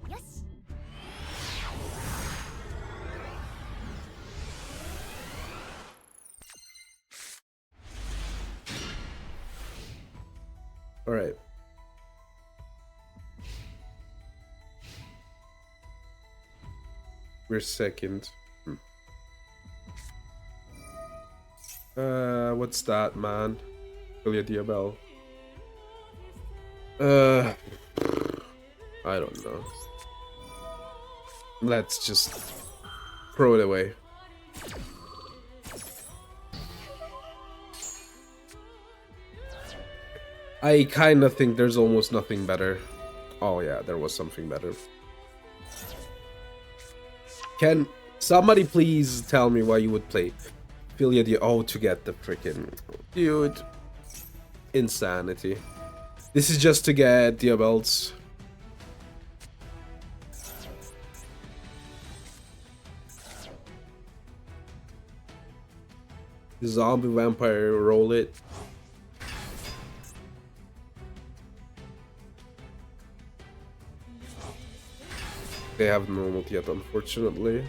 Yes. Alright. We're second. What's that, man? Ilya Diabel. I don't know. Let's just throw it away. I kinda think there's almost nothing better. Oh yeah, there was something better. Can somebody please tell me why you would play Philia to get the freaking... Dude. Insanity. This is just to get Diabelts. Zombie vampire, roll it. They have no multi yet, unfortunately.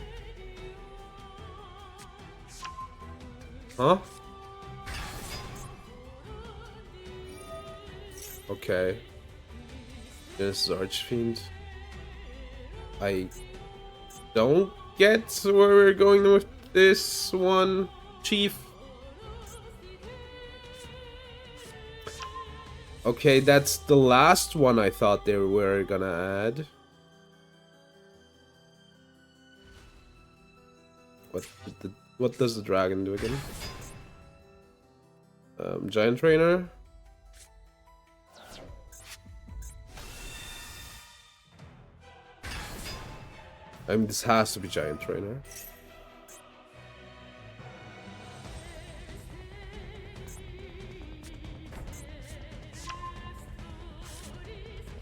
Huh? Okay. This is Archfiend. I don't get where we're going with this one, Chief. Okay, that's the last one I thought they were gonna add. What does the dragon do again? Giant trainer. I mean, this has to be giant trainer.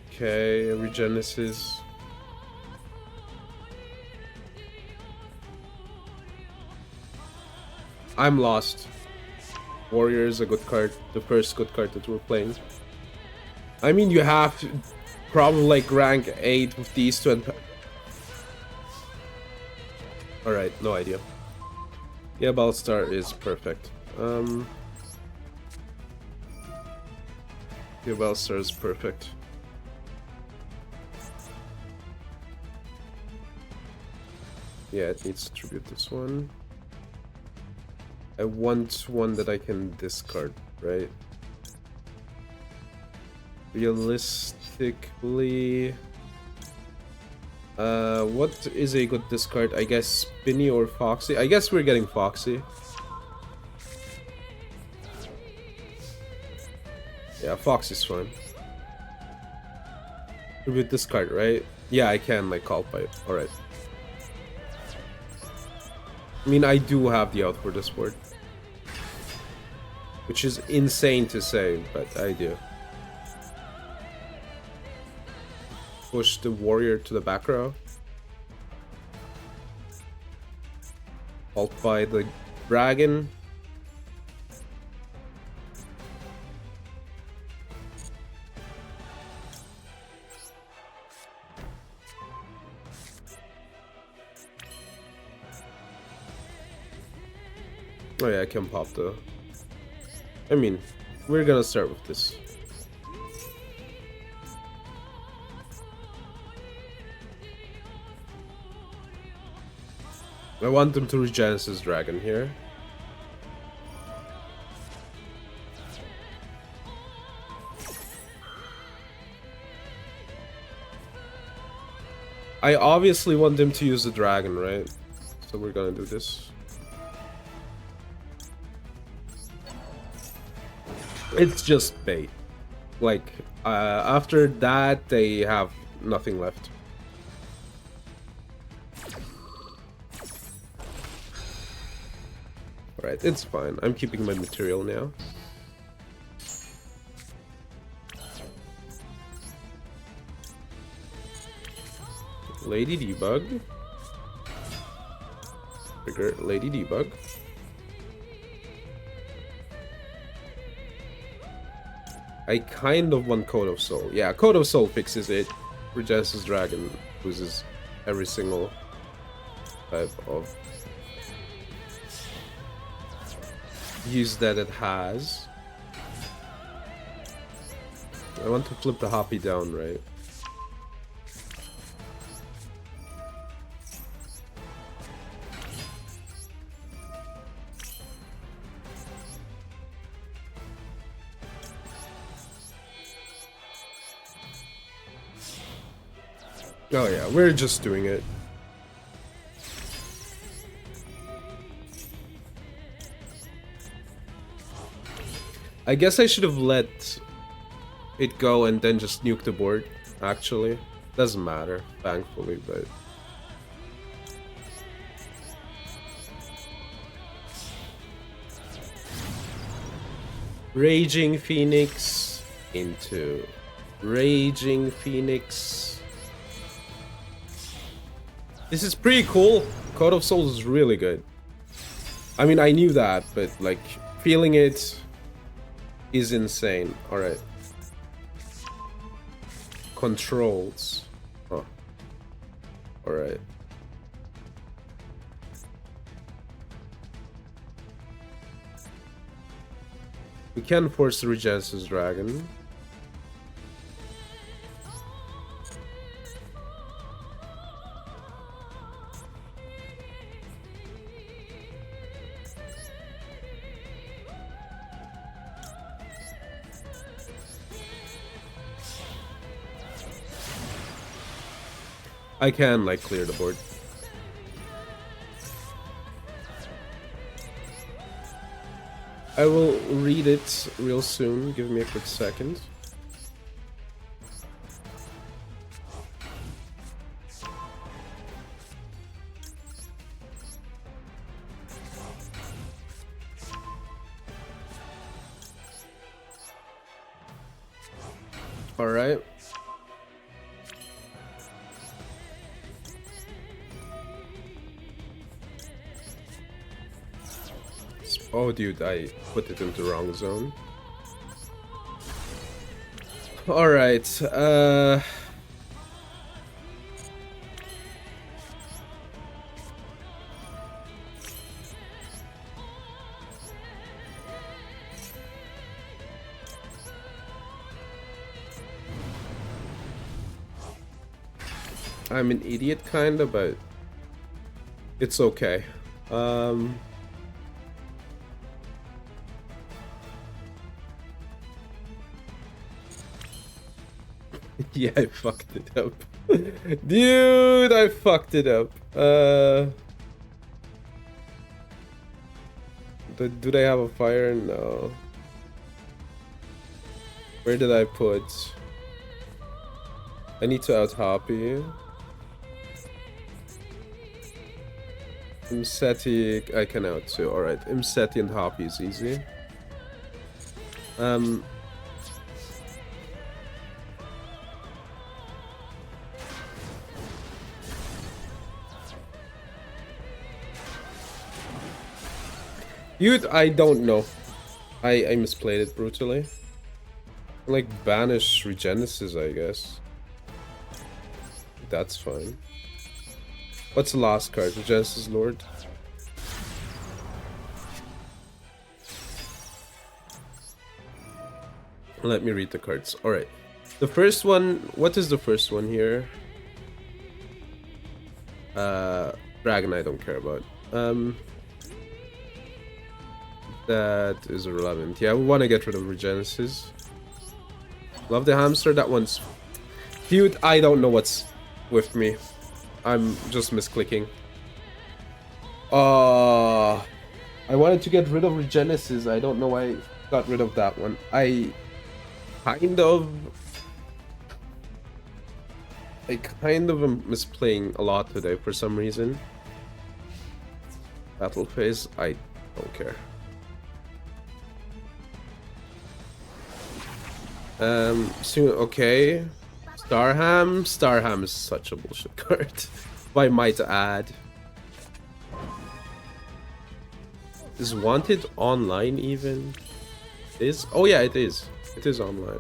Okay, Regenesis. I'm lost. Warrior is a good card. The first good card that we're playing. I mean, you have to probably like rank 8 with these two and... Alright, no idea. Yeah, Ballstar is perfect. Yeah, Ballstar is perfect. Yeah, it needs to tribute this one. I want one that I can discard, right? Realistically... what is a good discard? I guess Spinny or Foxy? I guess we're getting Foxy. Yeah, Foxy's fine. Tribute this card, right? Yeah, I can, like, Call Pipe. Alright. I mean, I do have the out for this board. Which is insane to say, but I do. Push the warrior to the back row. Ult by the dragon. Oh yeah, I can pop the... I mean, we're gonna start with this. I want them to Regenesis Dragon here. I obviously want them to use the dragon, right? So we're gonna do this. It's just bait. Like, after that, they have nothing left. Alright, it's fine. I'm keeping my material now. Lady Debug. Trigger Lady Debug. I kind of want Code of Soul. Yeah, Code of Soul fixes it. Regenesis Dragon loses every single type of use that it has. I want to flip the Hoppy down, right? Oh yeah, we're just doing it. I guess I should have let it go and then just nuke the board, actually. Doesn't matter, thankfully, but... Raging Phoenix into Raging Phoenix. This is pretty cool. Code of Souls is really good. I mean, I knew that, but like, feeling it is insane. Alright. Controls. Oh. Alright. We can force the Regenesis Dragon. I can, like, clear the board. I will read it real soon. Give me a quick second. All right. Oh, dude, I put it into the wrong zone. All right. I'm an idiot, kinda, but it's okay. Yeah, I fucked it up. Dude, I fucked it up. Do they have a fire? No. Where did I put? I need to out-hoppy. Imseti, I can out too. Alright, Imseti and Hoppy is easy. Dude, I don't know. I misplayed it brutally. Like, banish Regenesis, I guess. That's fine. What's the last card? Regenesis Lord? Let me read the cards. Alright. The first one... What is the first one here? Dragon I don't care about. That is irrelevant. Yeah, we want to get rid of Regenesis. Love the hamster. That one's... Dude, I don't know what's with me. I'm just misclicking. I wanted to get rid of Regenesis. I don't know why I got rid of that one. I kind of am misplaying a lot today for some reason. Battle phase, I don't care. Soon, okay. Starham? Starham is such a bullshit card, if I might add. Is Wanted online even? Is? Oh yeah, it is. It is online.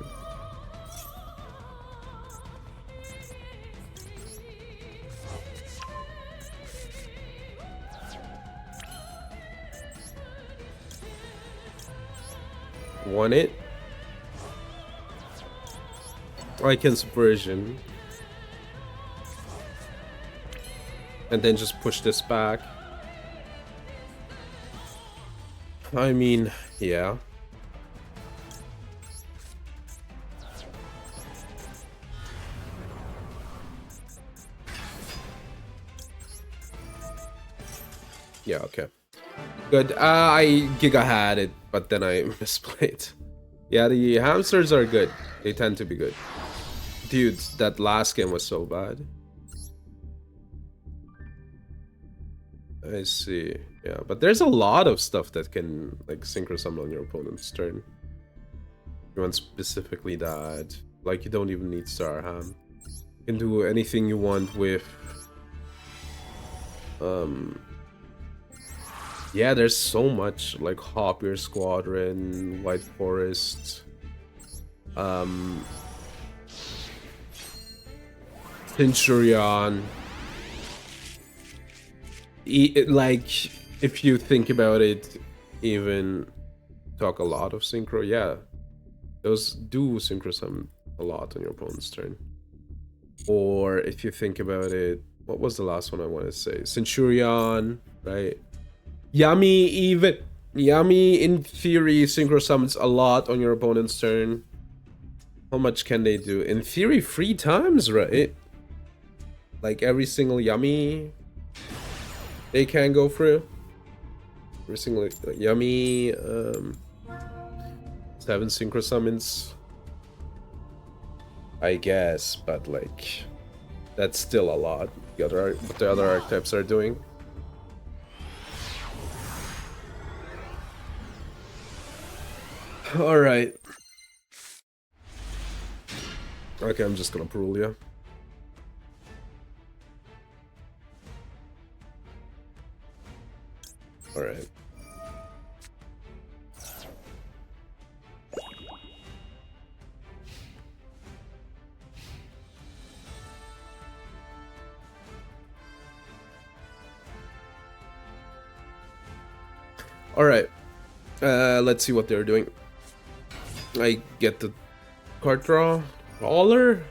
Want it? I can subversion. And then just push this back. I mean, yeah. Yeah, okay. Good. I Giga had it, but then I misplayed. Yeah, the hamsters are good. They tend to be good. Dude, that last game was so bad. I see. Yeah, but there's a lot of stuff that can like synchro summon on your opponent's turn. You want specifically that. Like, you don't even need Starham. You can do anything you want with... Yeah, there's so much, like Hoppier Squadron, White Forest, Centurion. Like, if you think about it, even talk a lot of synchro, yeah, those do synchro summon a lot on your opponent's turn. Or if you think about it, what was the last one I want to say? Centurion, right? Yummy in theory synchro summons a lot on your opponent's turn. How much can they do? In theory, 3 times, right? Like every single yummy they can go through. Every single yummy 7 synchro summons, I guess, but like that's still a lot. What the other archetypes are doing. All right. Okay, I'm just gonna rule you. All right. All right. Let's see what they're doing. I get the card draw. Baller?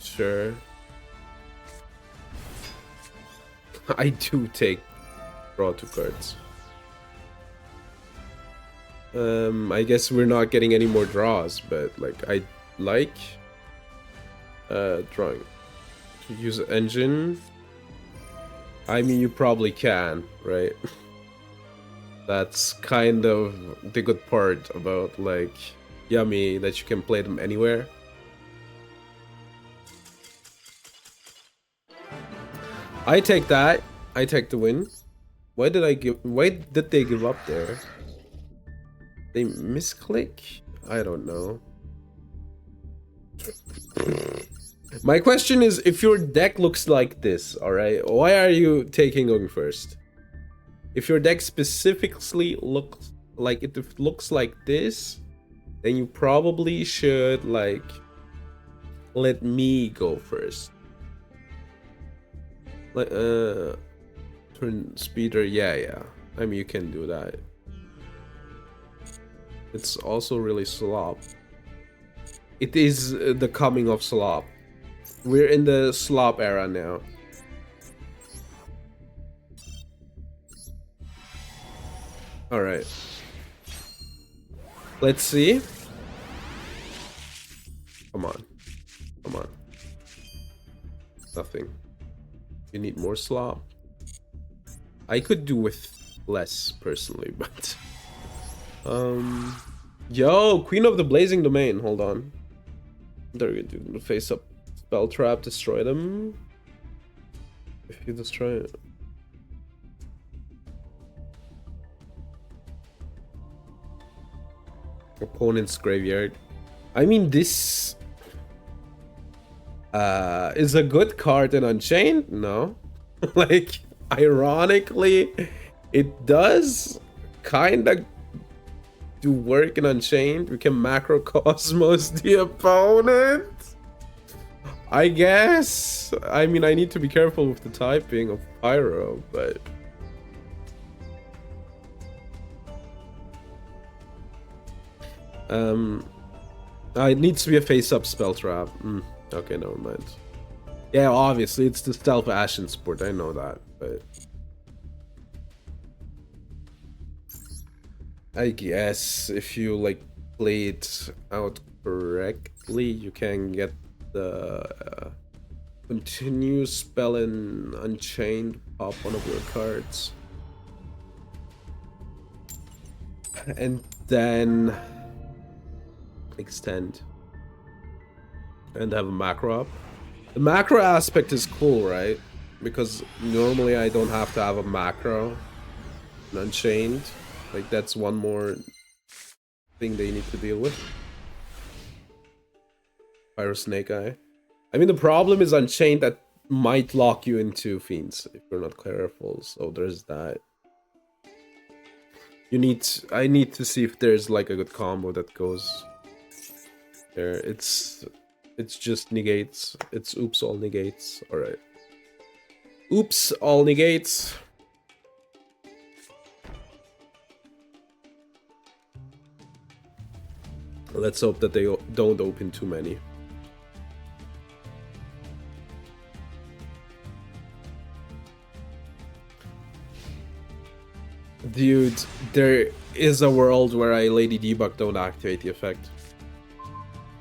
Sure. I do take draw 2 cards. I guess we're not getting any more draws, but like I like drawing. Use engine. I mean, you probably can, right? That's kind of the good part about like Yummy, that you can play them anywhere. I take that. I take the win. Why did they give up there? They misclick? I don't know. My question is, if your deck looks like this, alright, why are you taking going first? If your deck specifically looks like it looks like this, then you probably should like let me go first. Like turn speeder, yeah. I mean, you can do that. It's also really slop. It is the coming of slop. We're in the slop era now. All right. Let's see. Come on. Come on. Nothing. You need more slop. I could do with less personally, but yo, Queen of the Blazing Domain. Hold on. They're gonna do face up spell trap, destroy them. If you destroy it. Opponent's graveyard. I mean, this is a good card in Unchained. No, like ironically, it does kind of do work in Unchained. We can macrocosmos the opponent, I guess. I mean, I need to be careful with the typing of Pyro, but it needs to be a face-up spell trap. Okay, never mind. Yeah, obviously it's the Stealth Ashen Sport. I know that, but I guess if you like play it out correctly, you can get the continuous spell in Unchained, pop one of your cards, and then extend and have a macro up. The macro aspect is cool, right? Because normally I don't have to have a macro in Unchained. Like, that's one more thing they need to deal with. Pyro Snake Eye. I mean, the problem is Unchained that might lock you into Fiends if you're not careful, so there's that. I need to see if there's like a good combo that goes there. It's just negates. It's oops all negates. All right. Oops all negates. Let's hope that they don't open too many. Dude, there is a world where I Lady Debug don't activate the effect.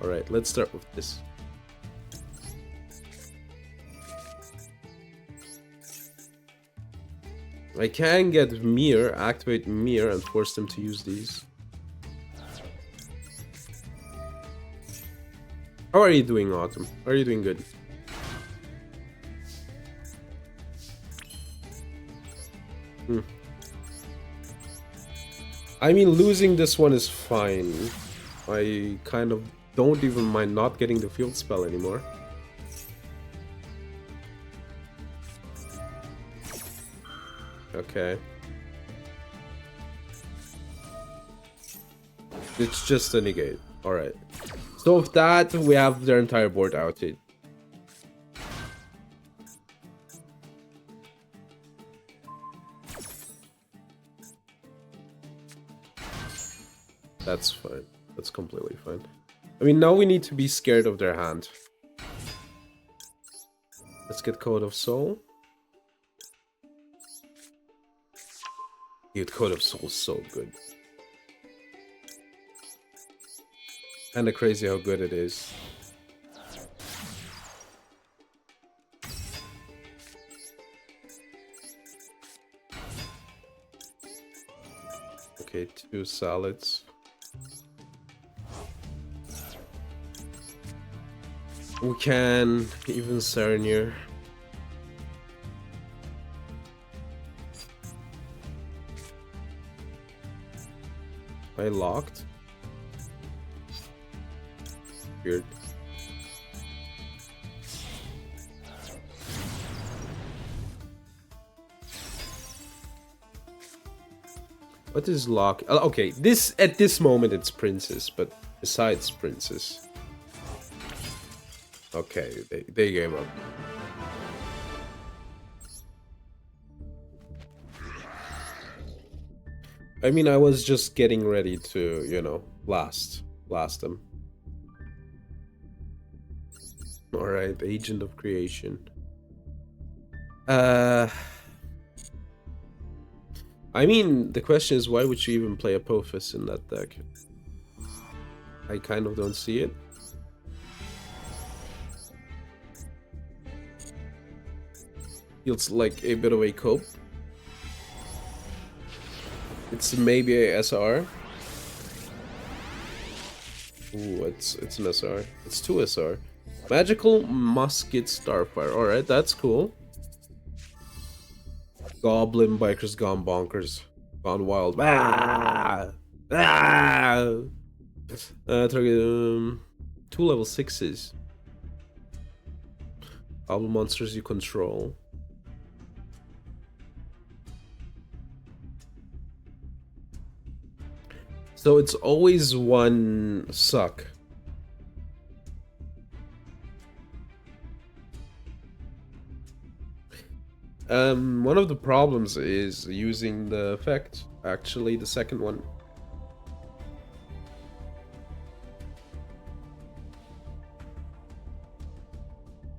Alright, let's start with this. I can get Mir, activate Mir, and force them to use these. How are you doing, Autumn? Are you doing good? I mean, losing this one is fine. I kind of don't even mind not getting the field spell anymore. Okay. It's just a negate. Alright. So with that, we have their entire board outed. That's fine. That's completely fine. I mean, now we need to be scared of their hand. Let's get Code of Soul. Dude, Code of Soul is so good. Kinda crazy how good it is. Okay, 2 salads. We can even Sarnier. I locked. Weird. What is lock? Okay, this at this moment it's Princess, but besides Princess. Okay, they gave up. I mean, I was just getting ready to, you know, blast them. Alright, Agent of Creation. I mean, the question is, why would you even play Apophis in that deck? I kind of don't see it. Feels like a bit of a cope. It's maybe a SR. Ooh, it's an SR. It's 2 SR. Magical Musket Starfire. Alright, that's cool. Goblin Bikers gone bonkers. Gone wild. Ah! Ah! Target 2 level 6s. Goblin monsters you control. So it's always one suck. One of the problems is using the effect. Actually, the second one.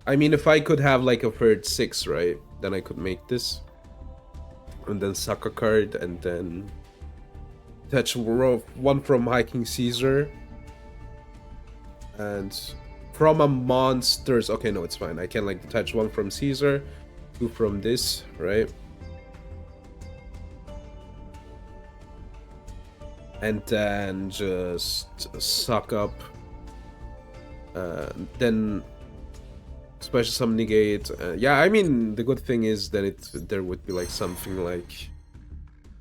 I mean, if I could have like a third 6, right? Then I could make this. And then suck a card, and then touch one from Hiking Caesar. And from a monster's... Okay, no, it's fine. I can like touch one from Caesar, 2 from this, right? And then just suck up. Then special summon negate. Yeah, I mean, the good thing is that there would be like something like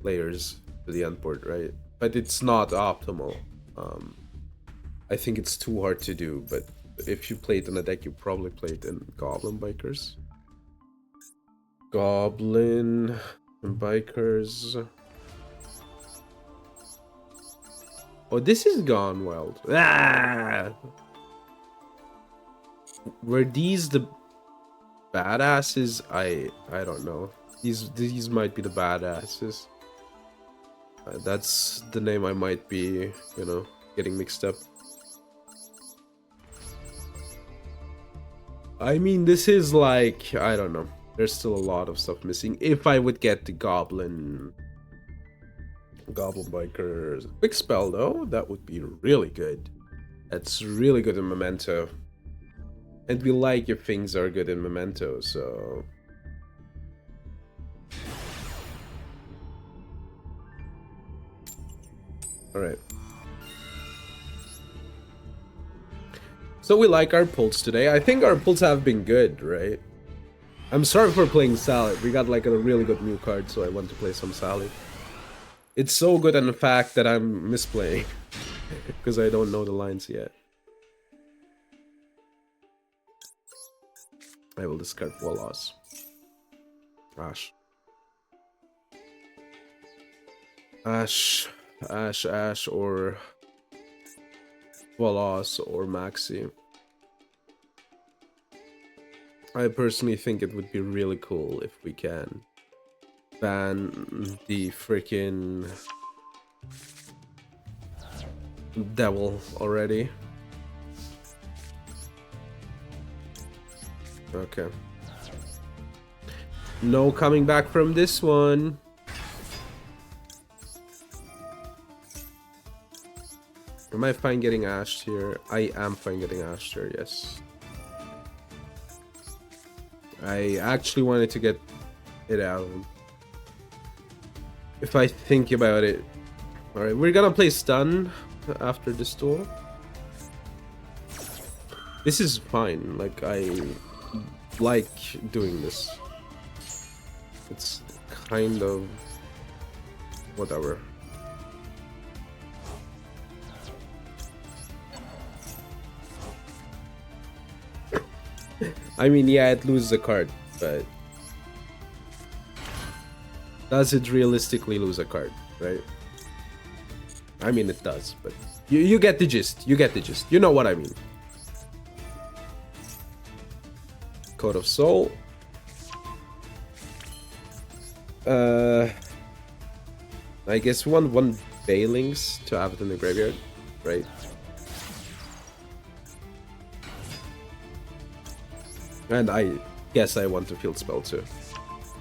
layers to the end port, right? But it's not optimal. I think it's too hard to do, but if you play it in a deck, you probably play it in Goblin Bikers. Goblin Bikers. Oh, this is gone wild. Ah! Were these the badasses? I don't know. These might be the badasses. That's the name I might be, you know, getting mixed up. I mean, this is like, I don't know. There's still a lot of stuff missing. If I would get the Goblin Bikers quick spell though, that would be really good. That's really good in Memento. And we like if things are good in Memento, so... Alright. So we like our pulls today. I think our pulls have been good, right? I'm sorry for playing Salad. We got like a really good new card, so I want to play some Salad. It's so good in the fact that I'm misplaying. Because I don't know the lines yet. I will discard Wallace. Ash. Ash, or Wallace, or Maxi. I personally think it would be really cool if we can ban the freaking devil already. Okay. No coming back from this one. Am I fine getting ashed here? I am fine getting ashed here, yes. I actually wanted to get it out. If I think about it. Alright, we're gonna play stun after this duel. This is fine. Like, I like doing this. It's kind of whatever. I mean, yeah, it loses a card, but does it realistically lose a card, right? I mean, it does, but you get the gist. You get the gist. You know what I mean. Code of Soul. I guess we want one Bailings to have it in the graveyard, right? And I guess I want to field spell too.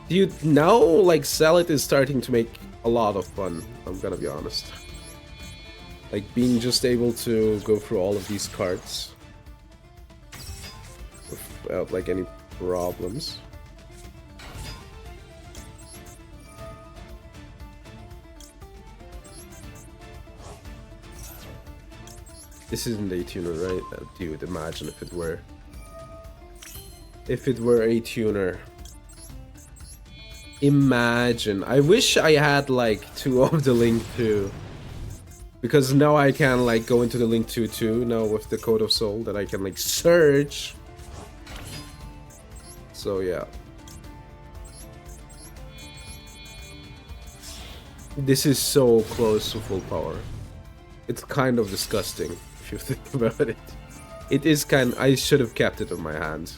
Dude, now like Salad is starting to make a lot of fun, I'm gonna be honest. Like being just able to go through all of these cards without like any problems. This isn't a tuner, right? Dude, imagine if it were. If it were a tuner. Imagine. I wish I had like 2 of the Link 2. Because now I can like go into the Link 2 too, now with the Code of Soul, that I can like search. So yeah. This is so close to full power. It's kind of disgusting if you think about it. It is kind. I should have kept it in my hand.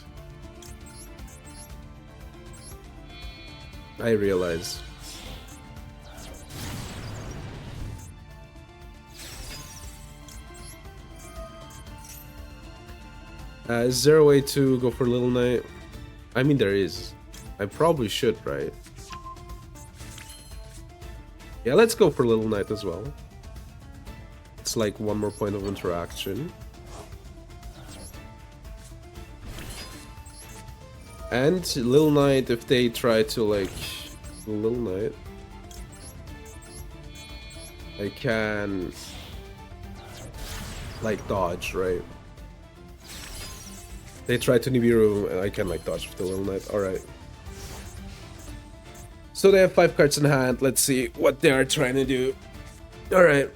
I realize. Is there a way to go for Little Knight? I mean, there is. I probably should, right? Yeah, let's go for Little Knight as well. It's like one more point of interaction. And Little Knight, if they try to like Little Knight, I can like dodge, right? They try to Nibiru, and I can like dodge with the Little Knight. Alright. So they have 5 cards in hand. Let's see what they are trying to do. Alright.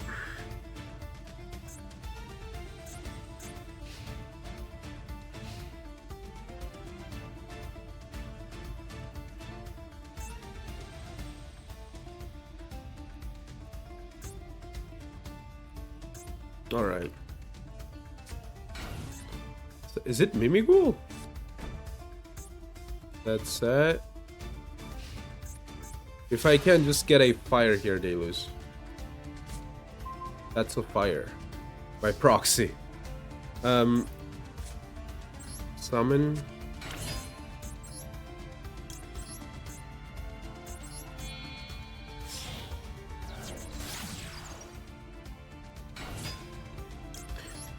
Alright. Is it Mimigul? That's it. If I can just get a fire here, they lose. That's a fire. By proxy. Summon.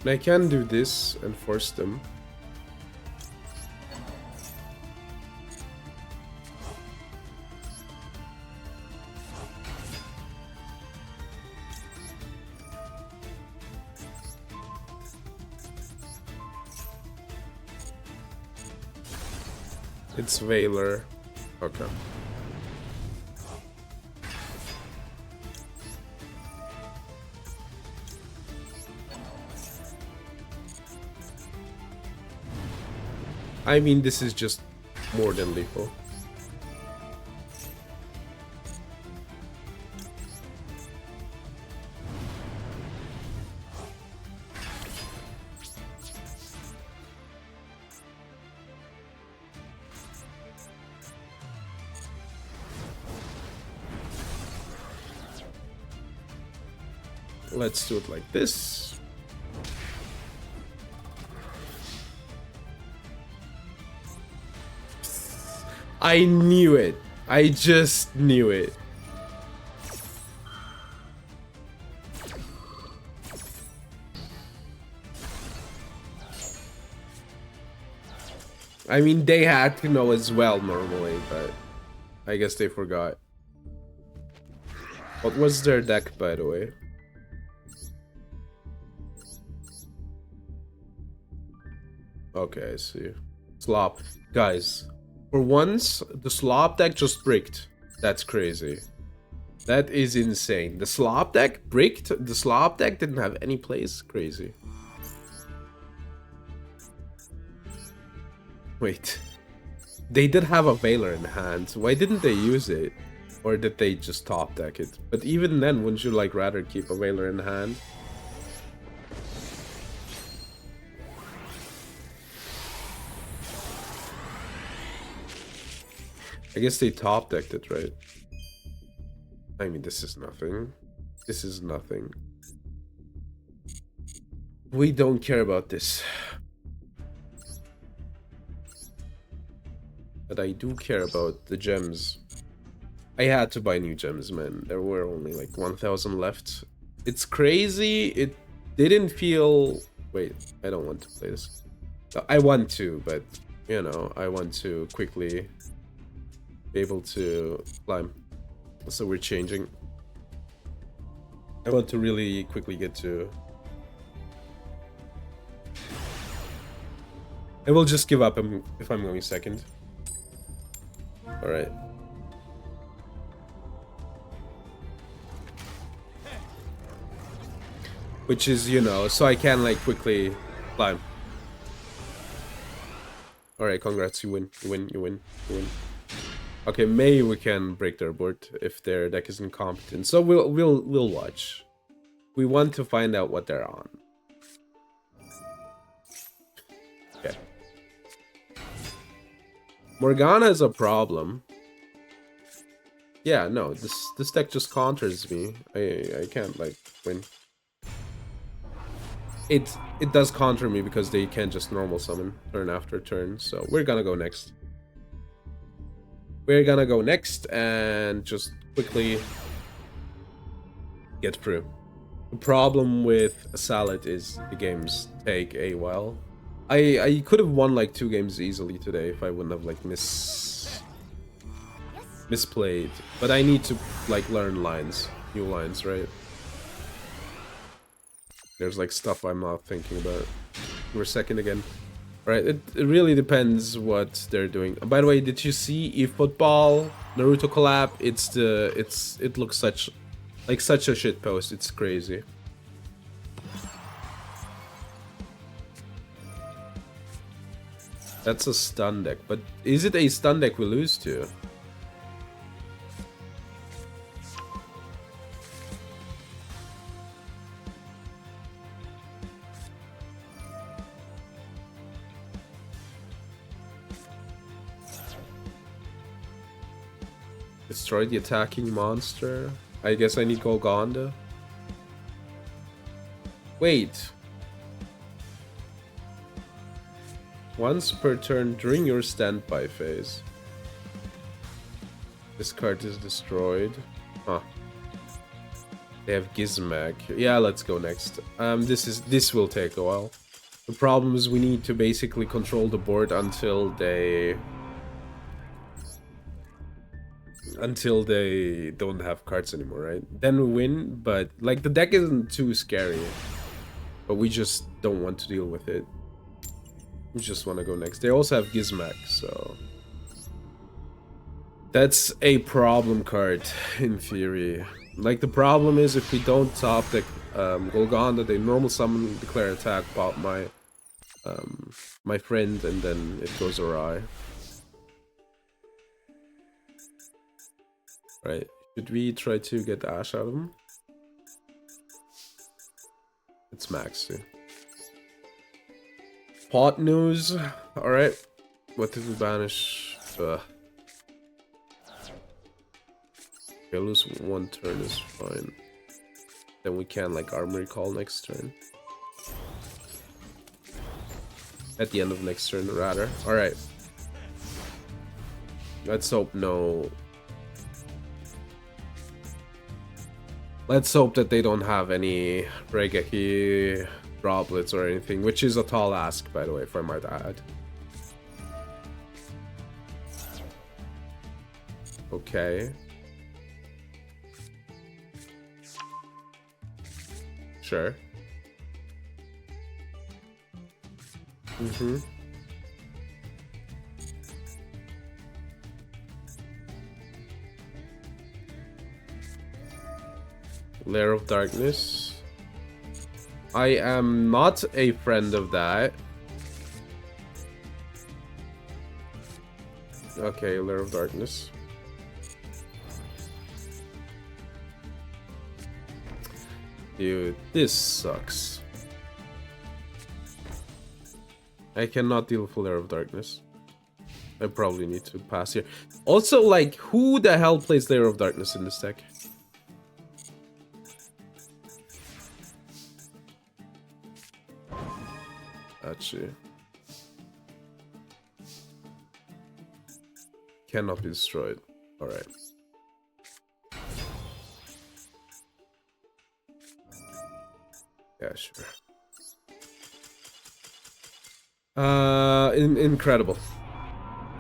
And I can do this and force them. It's Valor. Okay. I mean, this is just more than lethal. Let's do it like this. I knew it. I just knew it. I mean, they had to know as well normally, but I guess they forgot. What was their deck, by the way? Okay, I see. Slop. Guys, for once, the slop deck just bricked. That's crazy. That is insane. The slop deck bricked? The slop deck didn't have any plays? Crazy. Wait. They did have a Valor in hand. Why didn't they use it? Or did they just top deck it? But even then, wouldn't you like rather keep a Valor in hand? I guess they top decked it, right? I mean, this is nothing. This is nothing. We don't care about this. But I do care about the gems. I had to buy new gems, man. There were only like 1,000 left. It's crazy. It didn't feel... Wait, I don't want to play this. I want to, but, you know, I want to quickly be able to climb. So we're changing. I want to really quickly get to... I will just give up if I'm going second. Alright. Which is, you know, so I can like quickly climb. Alright, congrats, you win, you win, you win, you win. Okay, maybe we can break their board if their deck is incompetent. So we'll watch. We want to find out what they're on. Okay. Morgana is a problem. Yeah, no, this deck just counters me. I can't like win. It does counter me because they can't just normal summon turn after turn. So we're gonna go next. We're gonna go next and just quickly get through. The problem with a Salad is the games take a while. I could have won like 2 games easily today if I wouldn't have like misplayed. But I need to like learn lines, new lines, right? There's like stuff I'm not thinking about. We're second again. Alright, it really depends what they're doing. By the way, did you see eFootball Naruto collab? It looks such a shit post. It's crazy. That's a stun deck, but is it a stun deck we lose to? Destroy the attacking monster. I guess I need Golgonda. Wait. Once per turn during your standby phase. This card is destroyed. Huh. They have Gizmak. Yeah, let's go next. This will take a while. The problem is we need to basically control the board until they don't have cards anymore, right? Then we win, but like the deck isn't too scary. But we just don't want to deal with it. We just want to go next. They also have Gizmak, so That's a problem card, in theory. Like, the problem is if we don't top the Golgonda, they normal summon, declare attack, pop my friend, and then it goes awry. Right. Should we try to get Ash out of him? It's max too. Pot news. Alright. What did we banish? Okay, lose one turn is fine. Then we can like armory call next turn. At the end of next turn, rather. Alright. Let's hope no. Let's hope that they don't have any Regeki droplets or anything, which is a tall ask, by the way, if I might add. Okay. Sure. Mm-hmm. Lair of Darkness. I am not a friend of that. Okay, Lair of Darkness. Dude, this sucks. I cannot deal with Lair of Darkness. I probably need to pass here. Also, like, who the hell plays Lair of Darkness in this deck? Actually. Cannot be destroyed. Alright. Yeah, sure. Incredible.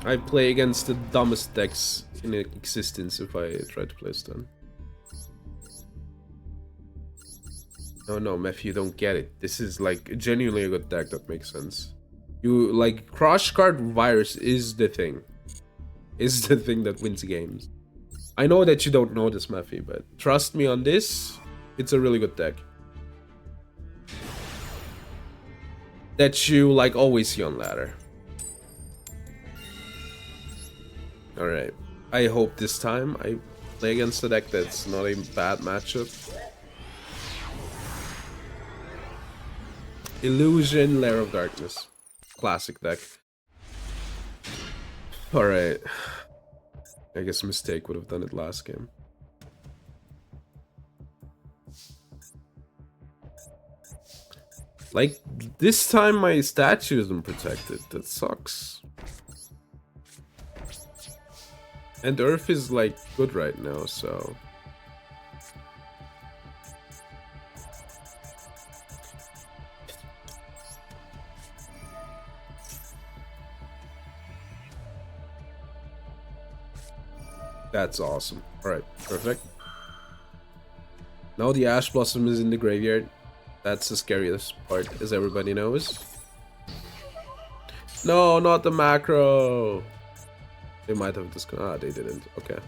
I play against the dumbest decks in existence if I try to play stun. No, Meph, you don't get it. This is like genuinely a good deck that makes sense. You like Crush Card Virus is the thing. Is the thing that wins games. I know that you don't know this, Mephi, but trust me on this, it's a really good deck. That you like always see on ladder. Alright. I hope this time I play against a deck that's not a bad matchup. Illusion, Lair of Darkness. Classic deck. Alright. I guess Mistake would have done it last game. Like, this time my statue isn't protected. That sucks. And Earth is, like, good right now, so... That's awesome. Alright, perfect. Now the Ash Blossom is in the graveyard. That's the scariest part, as everybody knows. No, not the macro! They might have disconnected. Ah, they didn't. Okay.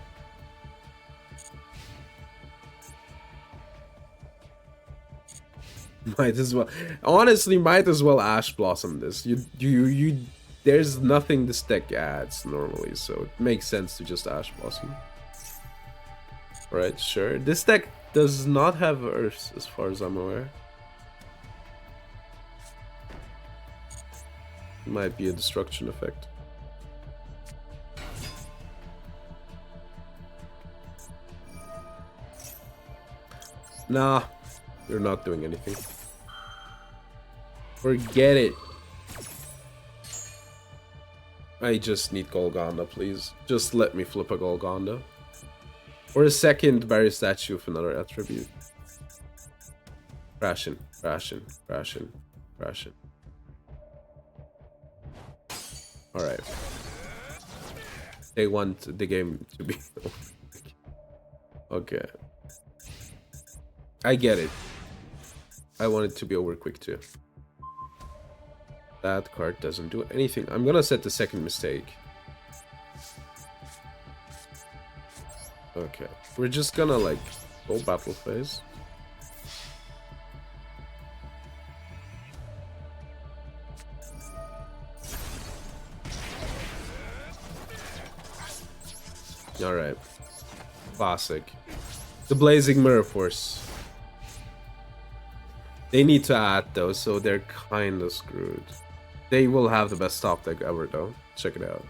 Might as well. Honestly, might as well Ash Blossom this. You there's nothing this deck adds normally, so it makes sense to just Ash Blossom. Right, sure. This deck does not have Earths, as far as I'm aware. Might be a destruction effect. Nah, you're not doing anything. Forget it. I just need Golgonda, please. Just let me flip a Golgonda. Or a second Barrier Statue with another attribute. Ration, ration, ration, ration. Alright. They want the game to be over. Okay. I get it. I want it to be over quick too. That card doesn't do anything. I'm gonna set the second Mistake. Okay, we're just gonna like go battle phase. All right, classic. The Blazing Mirror Force. They need to add though, so they're kind of screwed. They will have the best top deck ever though. Check it out.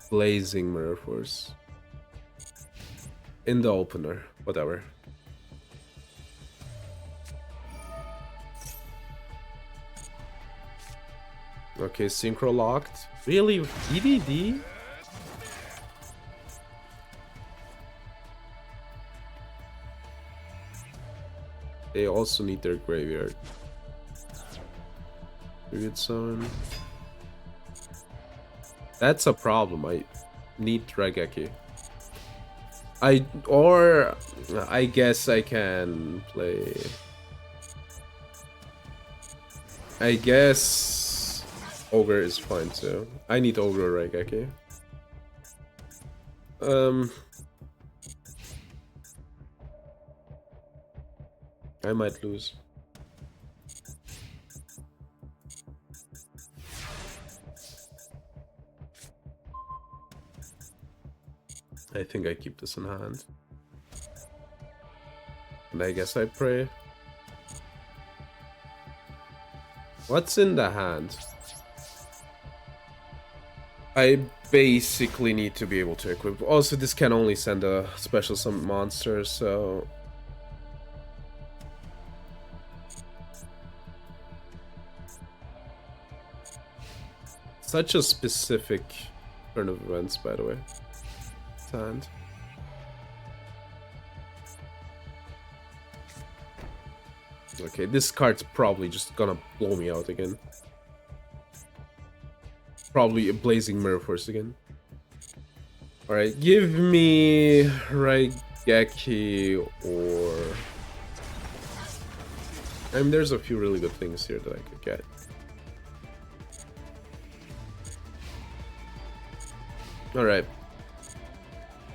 Blazing Mirror Force. In the opener, whatever. Okay, synchro locked. Really? EDD? They also need their graveyard. Graveyard summon. That's a problem. I need Drageki. I guess I can play. I guess Ogre is fine too. I need Ogre Raigeki. I might lose. I think I keep this in hand. And I guess I pray. What's in the hand? I basically need to be able to equip. Also, this can only send a special summon monster, so... Such a specific turn of events, by the way. Hand. Okay, this card's probably just gonna blow me out again. Probably a Blazing Mirror Force again. Alright, give me Raigeki or... I mean, there's a few really good things here that I could get. Alright.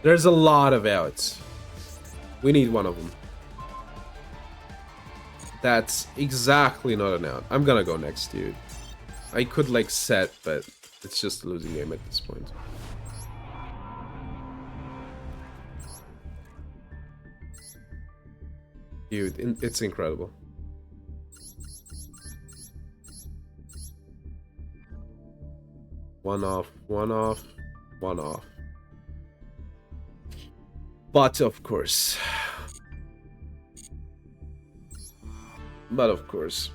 There's a lot of outs. We need one of them. That's exactly not an out. I'm gonna go next, dude. I could like set, but it's just a losing game at this point. Dude, it's incredible. One off, one off, one off. But of course. But of course.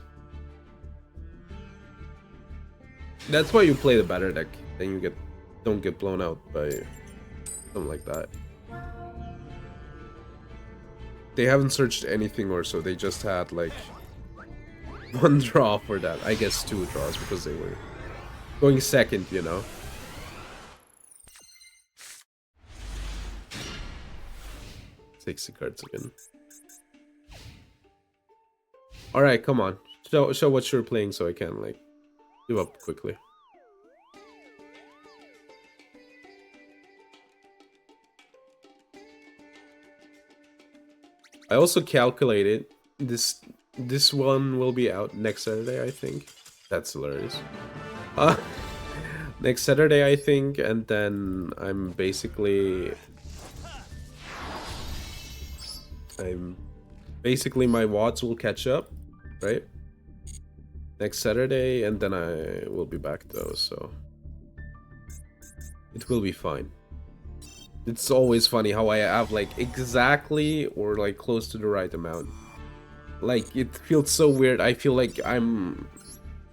That's why you play the better deck. Then you don't get blown out by something like that. They haven't searched anything or so. They just had like one draw for that. I guess 2 draws because they were going second, you know. Takes the cards again. Alright, come on. Show what you're playing so I can like give up quickly. I also calculated this one will be out next Saturday, I think. That's hilarious. Next Saturday, I think, and then I'm basically my watts will catch up, right? Next Saturday, and then I will be back though, so it will be fine. It's always funny how I have like exactly or like close to the right amount. Like it feels so weird. I feel like I'm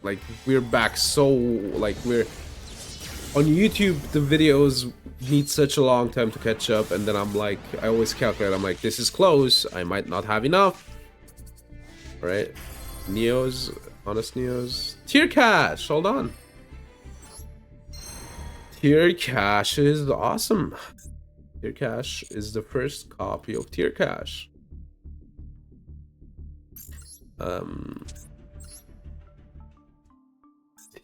like we're back so like we're on YouTube. The videos need such a long time to catch up, and then I'm like I always calculate. I'm like this is close. I might not have enough. All right, Neos, honest Neos, tier cash. Hold on. Tier cash is awesome. Tier Cash is the first copy of Tier Cash.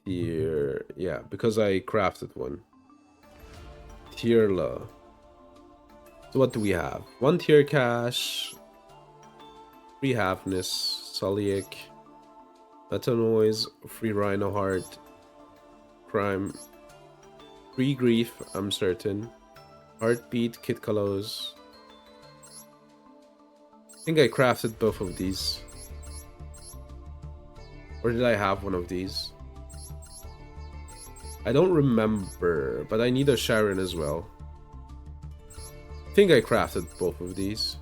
Tier, yeah, because I crafted one. Tierla. So what do we have? 1 tier cash, 3 halfness, Sulliek, Meta Noise, 3 Rhino Heart, Crime, 3 Grief, I'm certain, Heartbeat, Kid Kalos. I think I crafted both of these. Or did I have one of these? I don't remember, but I need a Sharon as well. I think I crafted both of these.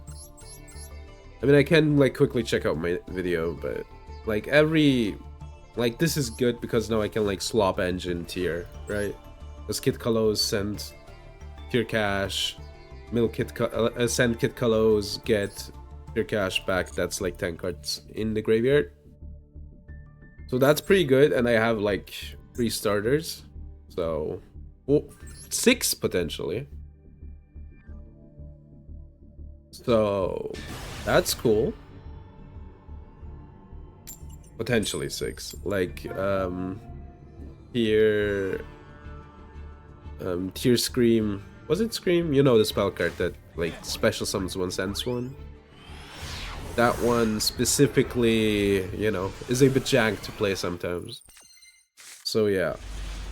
I mean, I can like quickly check out my video, but like this is good because now I can like swap engine tier, right? Because Kid Kalos send tier cash, send Kid Kalos, get tier cash back. That's like 10 cards in the graveyard. So that's pretty good, and I have like 3 starters. So, 6 potentially. So, that's cool. Potentially 6. Like, tier Scream. Was it Scream? You know the spell card that, like, special summons one, sends one? That one specifically, you know, is a bit jank to play sometimes. So, yeah.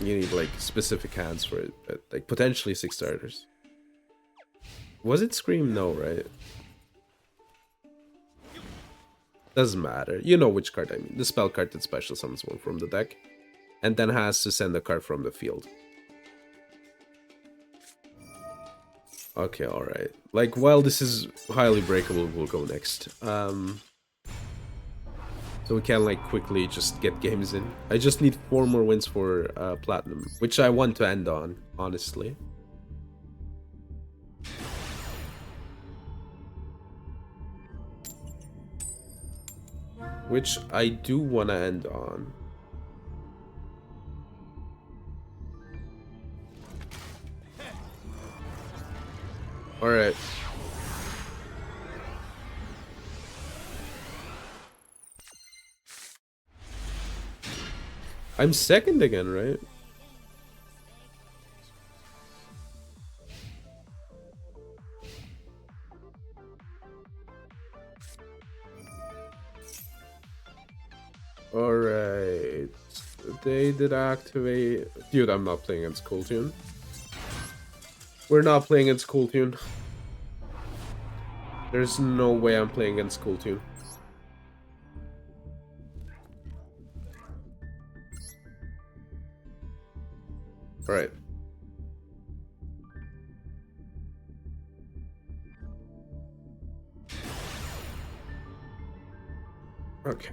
You need, like, specific hands for it, but, like, potentially 6 starters. Was it Scream? No, right? Doesn't matter. You know which card I mean. The spell card that special summons one from the deck. And then has to send a card from the field. Okay, alright. Like, while this is highly breakable, we'll go next. So we can, like, quickly just get games in. I just need 4 more wins for Platinum, which I want to end on, honestly. Which I do want to end on. Alright. I'm second again, right? Alright. They did activate... Dude, I'm not playing against Cool Tune. We're not playing against Cool Tune. There's no way I'm playing against Cool Tune. Alright. Okay.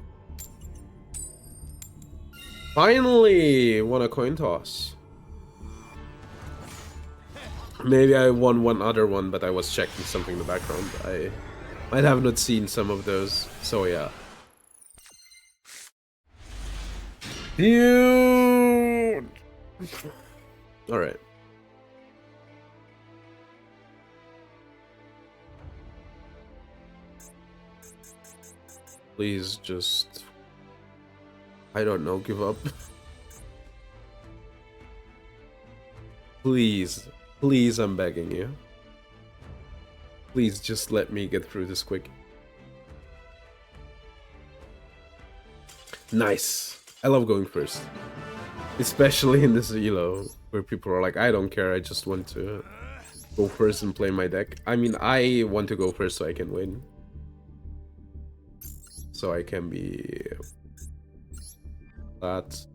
Finally won a coin toss. Maybe I won one other one, but I was checking something in the background. I might have not seen some of those, so yeah. Dude! Alright. Please just... I don't know, give up. Please. Please, I'm begging you. Please, just let me get through this quick. Nice. I love going first. Especially in this elo, where people are like, I don't care, I just want to go first and play my deck. I mean, I want to go first so I can win. So I can be... that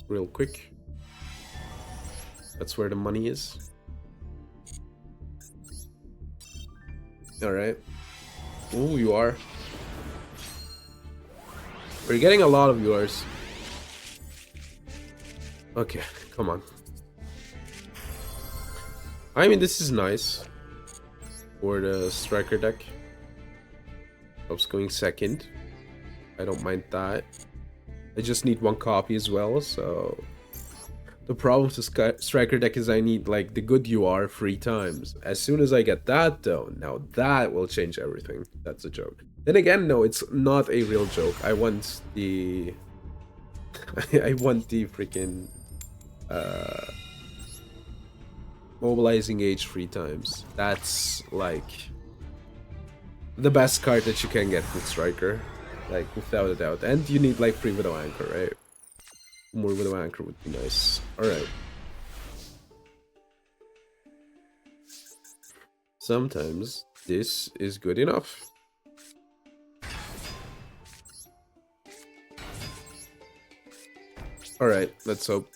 real quick. That's where the money is. Alright. Ooh, you are. We're getting a lot of yours. Okay, come on. I mean, this is nice. For the striker deck. Helps going second. I don't mind that. I just need 1 copy as well, so... The problem with striker deck is I need, like, the good UR 3 times. As soon as I get that, though, now that will change everything. That's a joke. Then again, no, it's not a real joke. I want the... I want the freaking... Mobilize engage 3 times. That's like the best card that you can get with Striker. Like, without a doubt. And you need like 3 Widow Anchor, right? More Widow Anchor would be nice. Alright. Sometimes this is good enough. Alright, let's hope.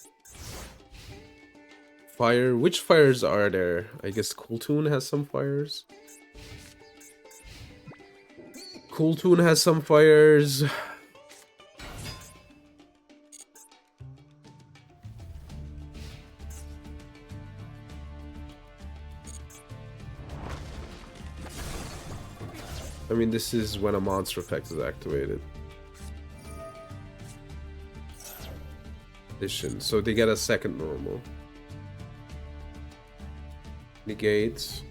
Fire. Which fires are there? I guess Cool Tune has some fires. Cool Tune has some fires. I mean, this is when a monster effect is activated. So they get a second normal. Negates.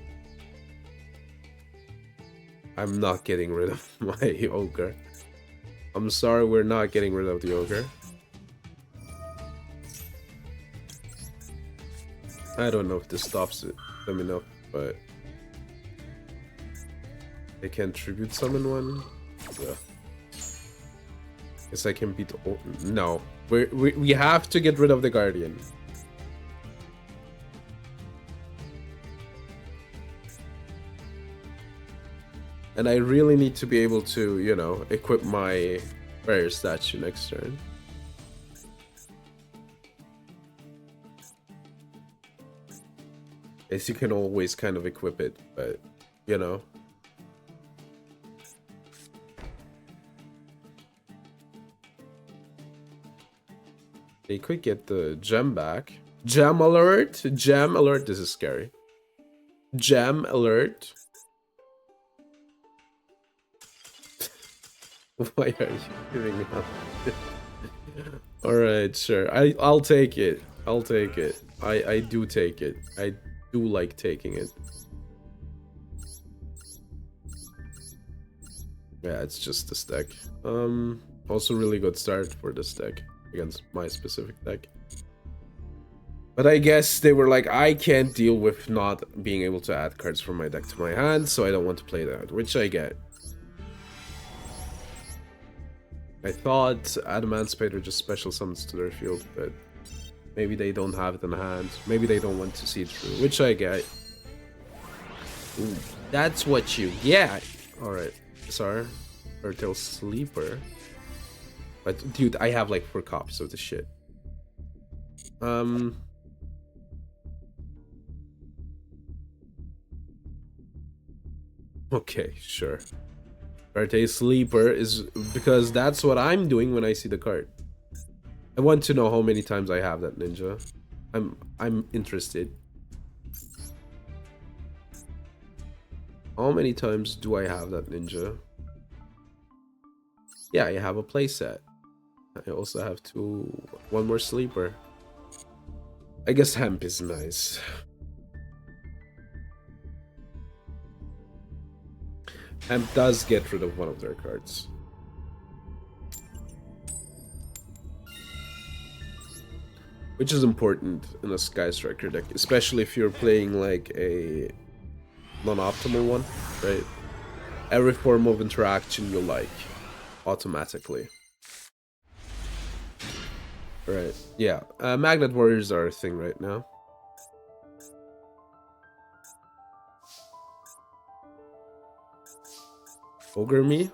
I'm not getting rid of my ogre. I'm sorry, we're not getting rid of the ogre. I don't know if this stops them enough, but they can tribute summon one. Yeah. Guess I can beat. No, we have to get rid of the guardian. And I really need to be able to, you know, equip my barrier statue next turn. Yes, you can always kind of equip it, but, you know. They could get the gem back. Gem alert! Gem alert! This is scary. Gem alert! Why are you giving up? Alright, sure. I'll take it. I'll take it. I do take it. I do like taking it. Yeah, it's just this deck. Also really good start for this deck against my specific deck. But I guess they were like, I can't deal with not being able to add cards from my deck to my hand, so I don't want to play that, which I get. I thought Adamant Spade just special summons to their field, but maybe they don't have it in hand. Maybe they don't want to see it through, which I get. Ooh, that's what you get. Alright, sorry. Earthtail Sleeper. But dude, I have like 4 copies of this shit. Okay, sure. Earthtail Sleeper is because that's what I'm doing when I see the card. I want to know how many times I have that ninja. I'm interested. How many times do I have that ninja? Yeah, I have a playset. I also have one more sleeper. I guess hemp is nice. Hemp does get rid of one of their cards. Which is important in a Sky Striker deck, especially if you're playing like a non-optimal one, right? Every form of interaction you like, automatically. Right, yeah. Magnet Warriors are a thing right now. Ogre me?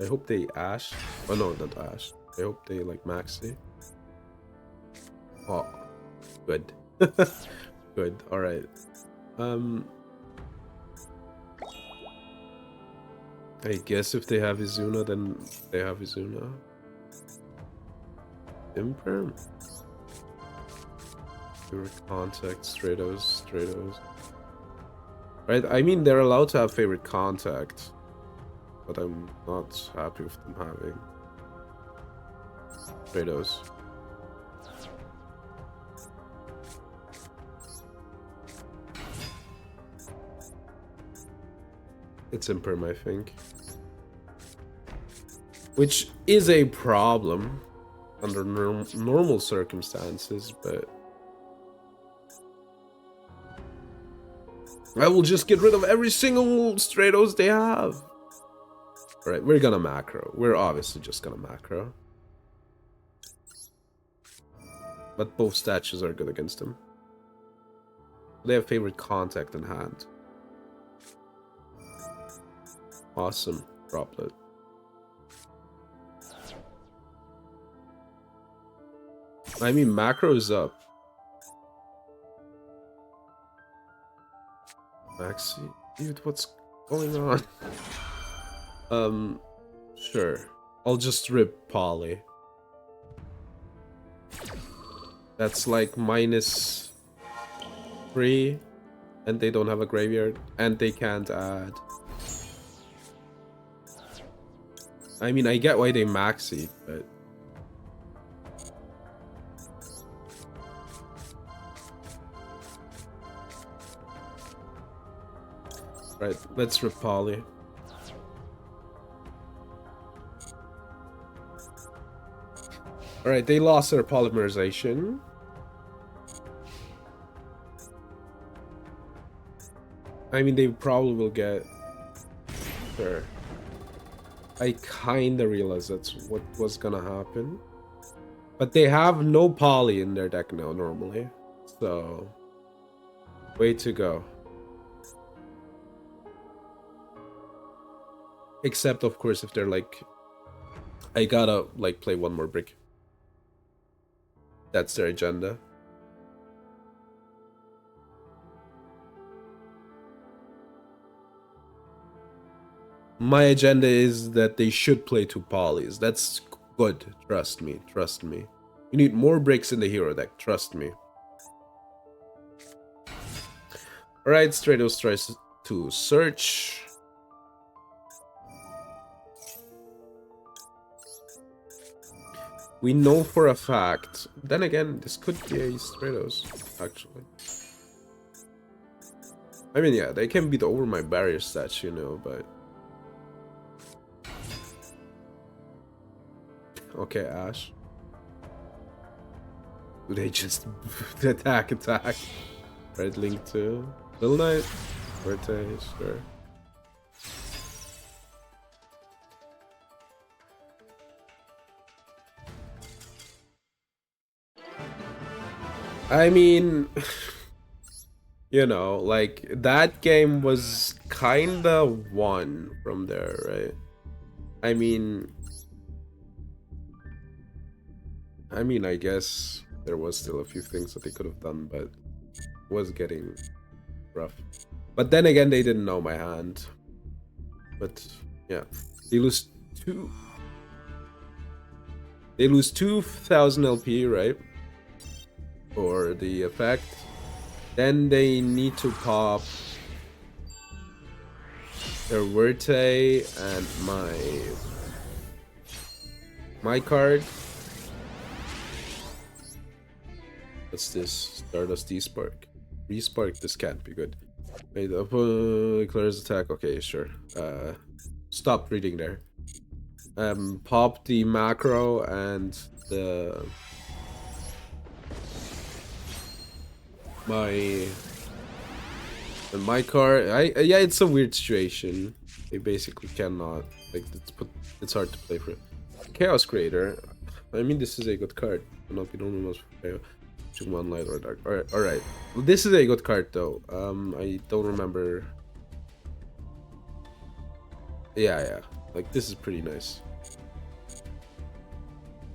I hope they Ash. Oh no, not Ash. I hope they like Maxi. Oh, good. Good, alright. I guess if they have Izuna, then they have Izuna. Imperm? Favorite contact, Stratos. Right, I mean, they're allowed to have favorite contact, but I'm not happy with them having Stratos. It's Imperm, I think. Which is a problem under normal circumstances, but I will just get rid of every single Stratos they have. Alright, we're gonna macro. We're obviously just gonna macro. But both statues are good against him. They have favorite contact in hand. Awesome. Droplet. I mean, macro is up. Maxi? Dude, what's going on? Sure. I'll just rip Poly. That's like -3. And they don't have a graveyard. And they can't add. I mean, I get why they maxi, but... Right, let's rip Poly. Alright, they lost their polymerization. I mean, they probably will get... Sure. I kinda realized that's what was gonna happen. But they have no poly in their deck now, normally. So... Way to go. Except, of course, if they're like... I gotta, like, play one more brick. That's their agenda. My agenda is that they should play 2 polys. That's good. Trust me. Trust me. You need more bricks in the hero deck. Trust me. Alright, Stratos tries to search. We know for a fact. Then again, this could be a Stratos, actually. I mean, yeah, they can beat over my barrier stats, you know, but... Okay, Ash. Do they just attack? Right, Link 2. Little Knight. Forte, sure. I mean... You know, like, that game was kinda won from there, right? I mean, I guess there was still a few things that they could have done, but it was getting rough. But then again, they didn't know my hand. But, yeah. They lose 2,000 LP, right? For the effect. Then they need to pop their Verte and my card. What's this? Stardust D-Spark. Respark, this can't be good. Wait, declares attack. Okay, sure. Stop reading there. Pop the macro and the... My card. Yeah, it's a weird situation. They basically cannot, like, it's hard to play for it. Chaos Creator. I mean, this is a good card. Not be normal most one light or dark. All right. Well, this is a good card though. I don't remember. Yeah. Like, this is pretty nice.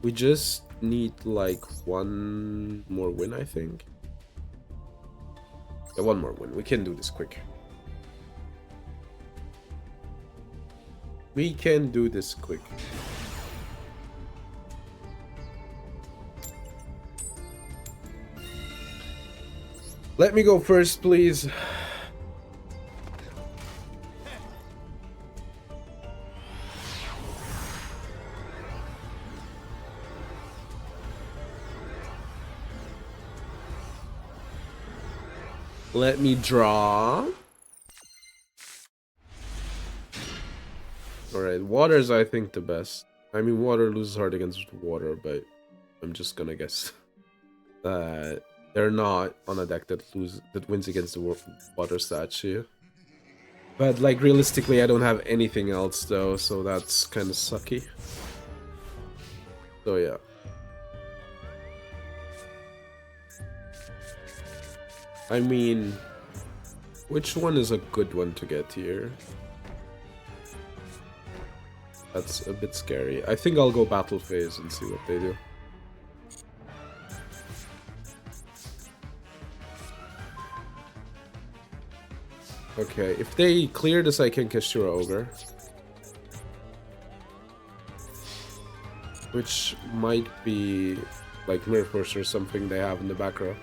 We just need like one more win, I think. Yeah, one more win. We can do this quick. We can do this quick. Let me go first, please. Let me draw. Alright, water is, I think, the best. I mean, water loses hard against water, but I'm just gonna guess that They're not on a deck that wins against the water statue. But like realistically, I don't have anything else though, so that's kind of sucky. So yeah. I mean, which one is a good one to get here? That's a bit scary. I think I'll go battle phase and see what they do. Okay, if they clear this, I can Kashira Ogre. Which might be like Mirror Force or something they have in the back row.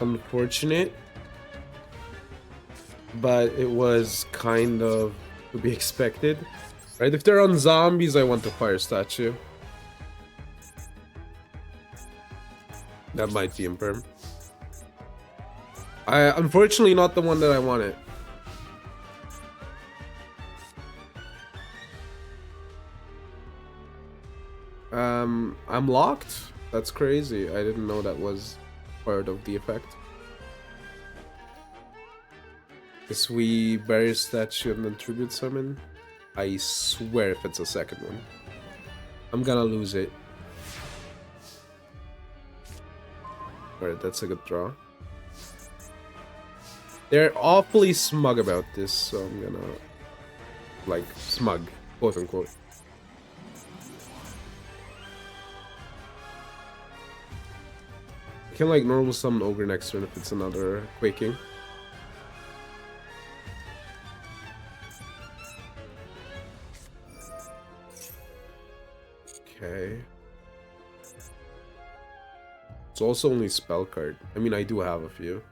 Unfortunate, but it was kind of to be expected, right? If they're on zombies, I want the fire statue. That might be imperm. Unfortunately not the one that I wanted. I'm locked? That's crazy. I didn't know that was part of the effect. Guess we bury statue and then tribute summon. I swear if it's a second one, I'm gonna lose it. Alright, that's a good draw. They're awfully smug about this, so I'm gonna like smug, quote unquote. I can like normal summon Ogre next turn if it's another Quaking. Okay. It's also only spell card. I mean, I do have a few.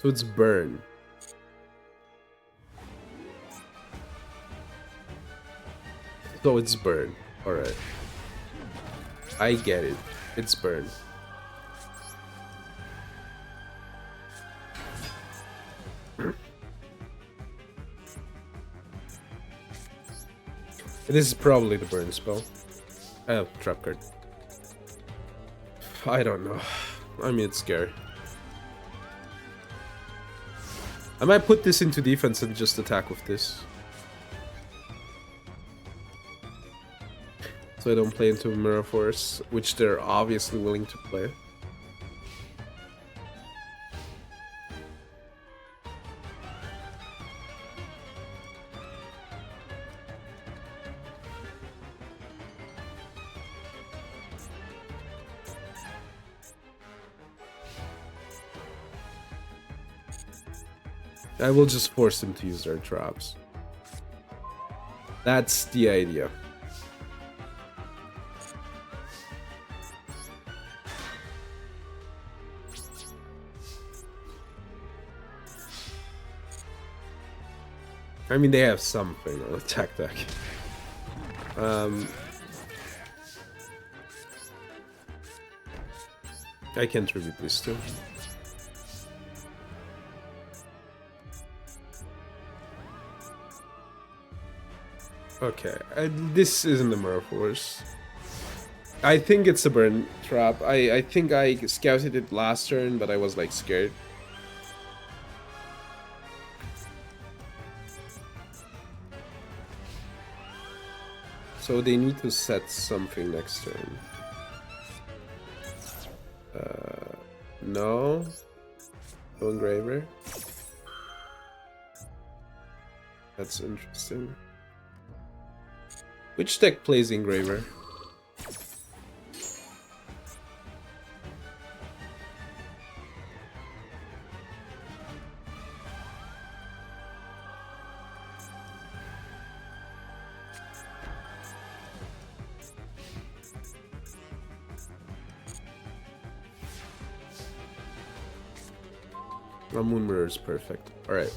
So it's burn. So it's burn. Alright. I get it. It's burn. This is probably the burn spell. Trap card. I don't know. I mean, it's scary. I might put this into defense and just attack with this. So I don't play into Mirror Force, which they're obviously willing to play. I will just force them to use their traps. That's the idea. I mean, they have something on attack deck. I can tribute this too. Okay, this isn't the Mirror Force. I think it's a burn trap. I think I scouted it last turn, but I was like scared. So they need to set something next turn. No. No engraver. That's interesting. Which deck plays engraver? Oh, Moon Mirror is perfect. Alright.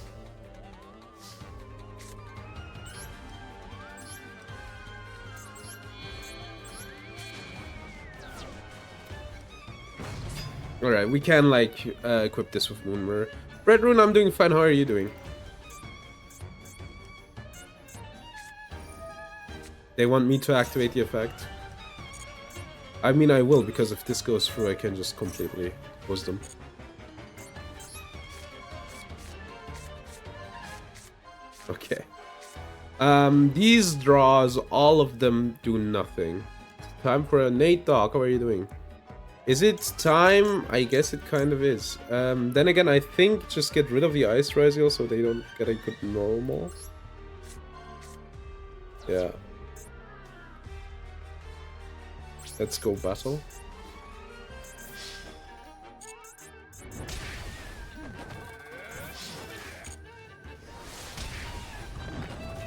Alright, we can, like, equip this with Moon Mirror. Red Rune, I'm doing fine. How are you doing? They want me to activate the effect. I mean, I will, because if this goes through, I can just completely close them. Okay. These draws, all of them do nothing. Time for a Nate Dog. How are you doing? Is it time? I guess it kind of is. Then again, I think just get rid of the Ice Resial so they don't get a good normal. Yeah. Let's go battle.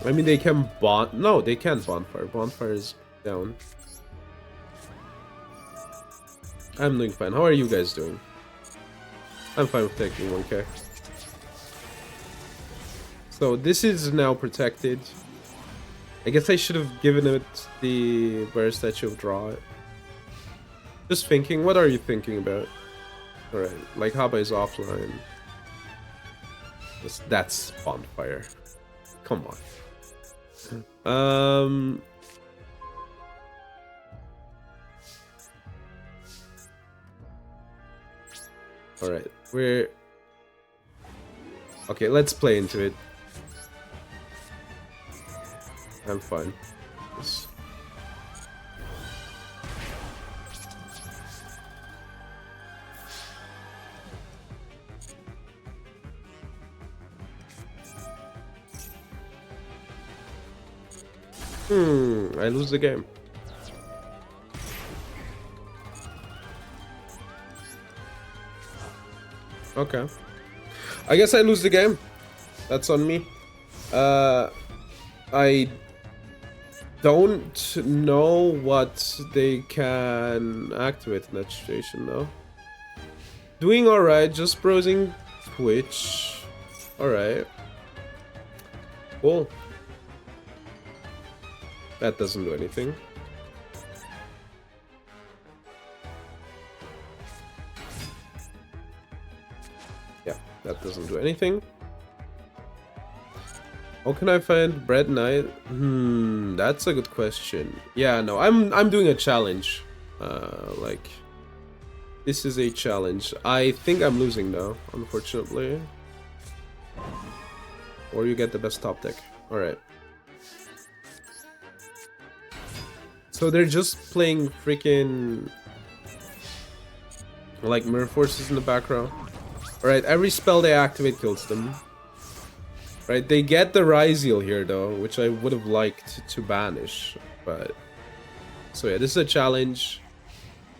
I mean, they can bond. No, they can't bonfire. Bonfire is down. I'm doing fine. How are you guys doing? I'm fine with taking 1k. So this is now protected. I guess I should have given it the Bear Statue of Draw. Just thinking, what are you thinking about? Alright, like Haba is offline. That's bonfire. Come on. Alright, we're... Okay, let's play into it. I'm fine. Just... I lose the game. Okay. I guess I lose the game. That's on me. I don't know what they can activate in that situation though. Doing alright, just browsing Twitch. Alright. Cool. That doesn't do anything. Yeah, that doesn't do anything. How can I find Bread Knight? That's a good question. Yeah, no, I'm doing a challenge. Like, this is a challenge. I think I'm losing though, unfortunately. Or you get the best top deck. Alright. So they're just playing freaking like mirror forces in the background. Alright, every spell they activate kills them. Right, they get the Ryziel here though, which I would have liked to banish, but... So yeah, this is a challenge.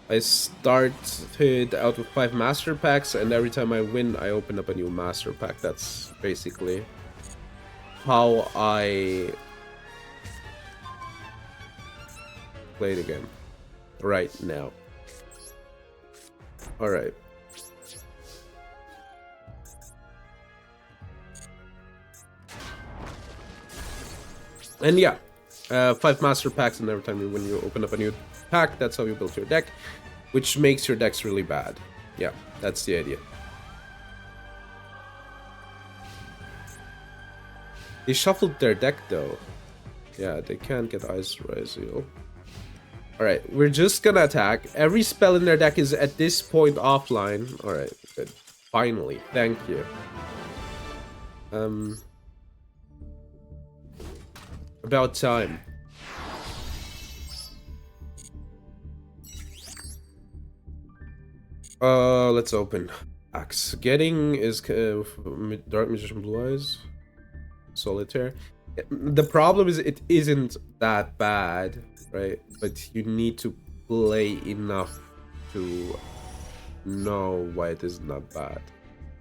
I started out with 5 master packs, and every time I win, I open up a new master pack. That's basically how I play the game right now. Alright. And yeah, 5 master packs, and every time you open up a new pack, that's how you build your deck, which makes your decks really bad. Yeah, that's the idea. They shuffled their deck though. Yeah, they can't get Ice Resial. Alright, we're just gonna attack. Every spell in their deck is at this point offline. Alright, good. Finally, thank you. About time. Let's open. Axe. Getting is Dark Magician Blue Eyes. Solitaire. The problem is it isn't that bad, right? But you need to play enough to know why it is not bad.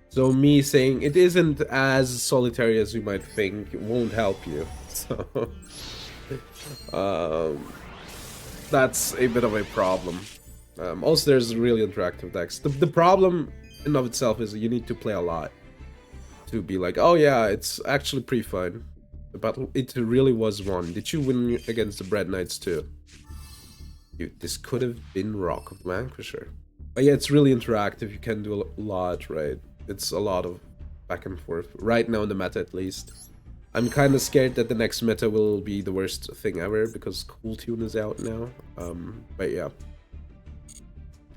So me saying it isn't as solitary as you might think won't help you. So that's a bit of a problem. Also, there's really interactive decks. The problem in and of itself is you need to play a lot to be like, oh yeah, it's actually pretty fun. The battle, it really was one. Did you win against the Bread Knights too? Dude, this could have been Rock of the Vanquisher. But yeah, it's really interactive. You can do a lot, right? It's a lot of back and forth. Right now in the meta, at least. I'm kind of scared that the next meta will be the worst thing ever because Cool Tune is out now. But yeah.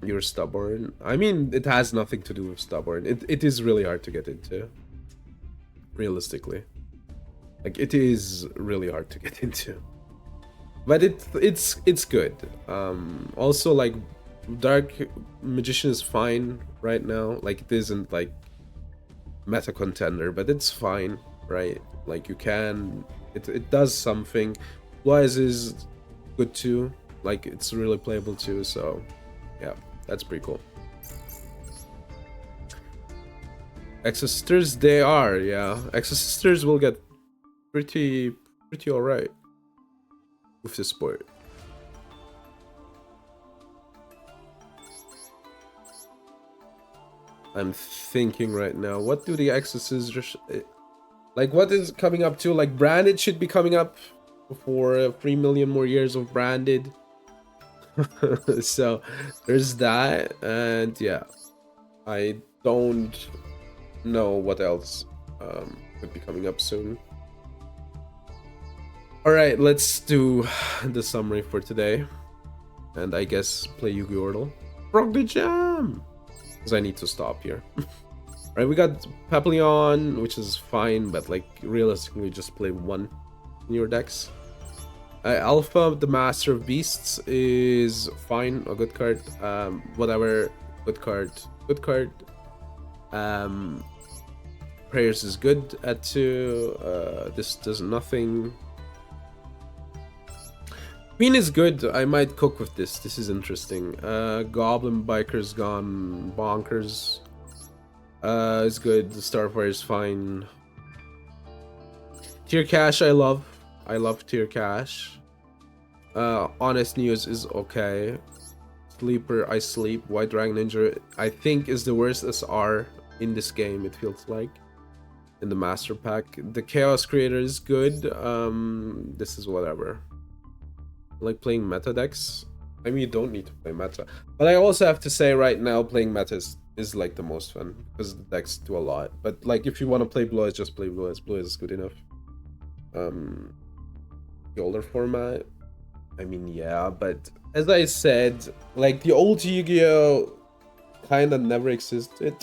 You're stubborn. I mean, it has nothing to do with stubborn. It is really hard to get into. Realistically. Like, it is really hard to get into. But it's good. Also, like, Dark Magician is fine right now. Like, it isn't, like, meta contender, but it's fine, right? Like, you can... It does something. Blue Eyes is good, too. Like, it's really playable, too, so... Yeah, that's pretty cool. Exorcisters, they are, yeah. Exorcisters will get pretty alright with this sport. I'm thinking right now, what do the Exorcisters... Like, what is coming up to? Like, Branded should be coming up for 3 million more years of Branded. So, there's that, and yeah. I don't know what else could be coming up soon. Alright, let's do the summary for today. And I guess play Yu-Gi-Oh! Yordle. Rock the Jam! Because I need to stop here. Alright, we got Papillon, which is fine, but like realistically just play one in your decks. Alpha, the Master of Beasts, is fine, a good card. Whatever, good card, good card. Prayers is good at 2. This does nothing. Queen is good. I might cook with this. This is interesting. Goblin Biker's gone bonkers. It's good. The Starfire is fine. Tier Cash I love. I love Tier Cash. Honest News is okay. Sleeper, I Sleep. White Dragon Ninja, I think, is the worst SR in this game, it feels like. In the Master Pack. The Chaos Creator is good. This is whatever. I like playing meta decks. I mean, you don't need to play meta. But I also have to say right now, playing meta is like the most fun. Because the decks do a lot. But like, if you want to play Blue Eyes, just play Blue Eyes. Blue Eyes is good enough. The older format, I mean, yeah, but as I said, like, the old Yu-Gi-Oh! Kind of never existed.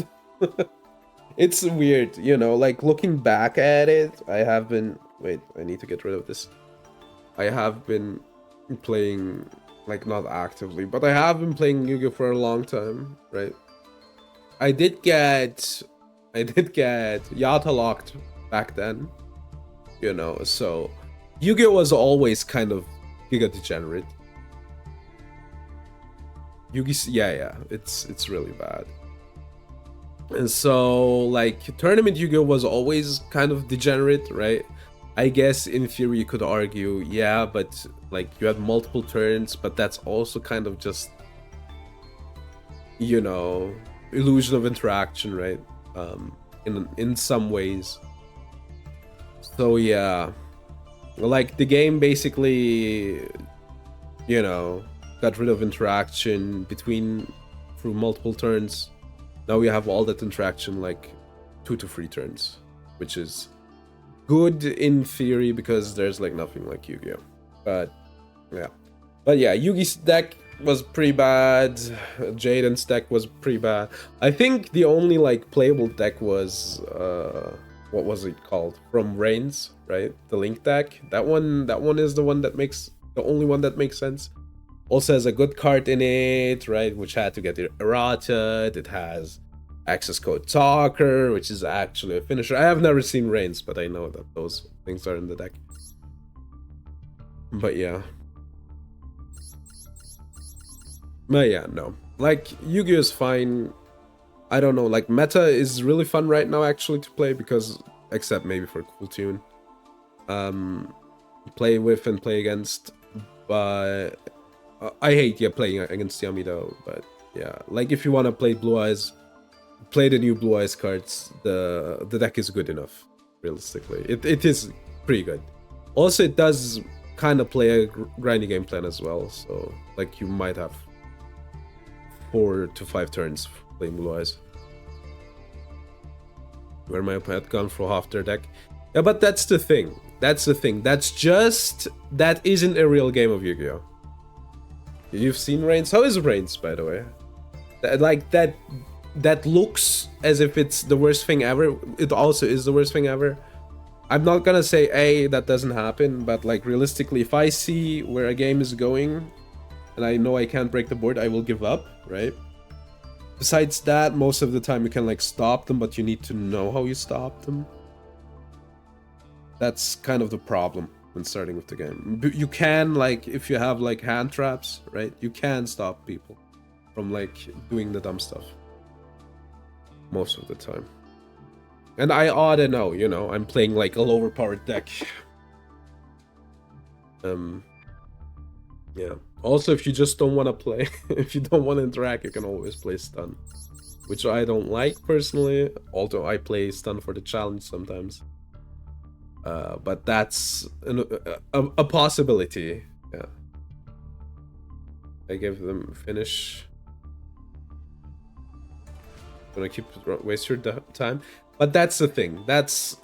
It's weird, you know, like, looking back at it, I have been... Wait, I need to get rid of this. I have been playing, like, not actively, but I have been playing Yu-Gi-Oh! For a long time, right? I did get Yata locked back then, you know, so... Yu-Gi-Oh! Was always kind of Giga Degenerate. Yugi, yeah, it's really bad. And so, like, Tournament Yu-Gi-Oh! Was always kind of degenerate, right? I guess in theory you could argue, yeah, but like you had multiple turns, but that's also kind of just, you know, illusion of interaction, right? In some ways. So yeah, like the game basically, you know, got rid of interaction through multiple turns. Now we have all that interaction like 2 to 3 turns, which is good in theory because there's like nothing like Yu-Gi-Oh! But yeah, Yugi's deck was pretty bad. Jaden's deck was pretty bad. I think the only like playable deck was what was it called? From Reigns, right? The Link deck. That one is the only one that makes sense. Also has a good card in it, right? Which had to get errata. It has access code Talker, which is actually a finisher. I have never seen Reigns, but I know that those things are in the deck. But yeah. But yeah, no. Like, Yu-Gi-Oh! Is fine. I don't know, like, meta is really fun right now, actually, to play, because, except maybe for Cool Tune. Play with and play against, but I hate, yeah, playing against Yami, though, but yeah. Like, if you want to play Blue Eyes, play the new Blue Eyes cards. The deck is good enough, realistically. It is pretty good. Also, it does kind of play a grindy game plan as well, so, like, you might have 4 to 5 turns playing Blue Eyes. Where my opponent gone for half their deck. Yeah, but that's the thing. That's the thing. That isn't a real game of Yu-Gi-Oh! You've seen Reigns? How is Reigns, by the way? That looks as if it's the worst thing ever. It also is the worst thing ever. I'm not gonna say, hey, that doesn't happen, but like realistically, if I see where a game is going and I know I can't break the board, I will give up, right? Besides that, most of the time you can like stop them, but you need to know how you stop them. That's kind of the problem when starting with the game. You can, like, if you have like hand traps, right? You can stop people from like doing the dumb stuff most of the time. And I ought to know, you know, I'm playing like a lower powered deck. Yeah. Also, if you just don't want to play, if you don't want to interact, you can always play stun. Which I don't like personally, although I play stun for the challenge sometimes. But that's a possibility. Yeah. I give them finish. Gonna keep waste your time. But that's the thing. That's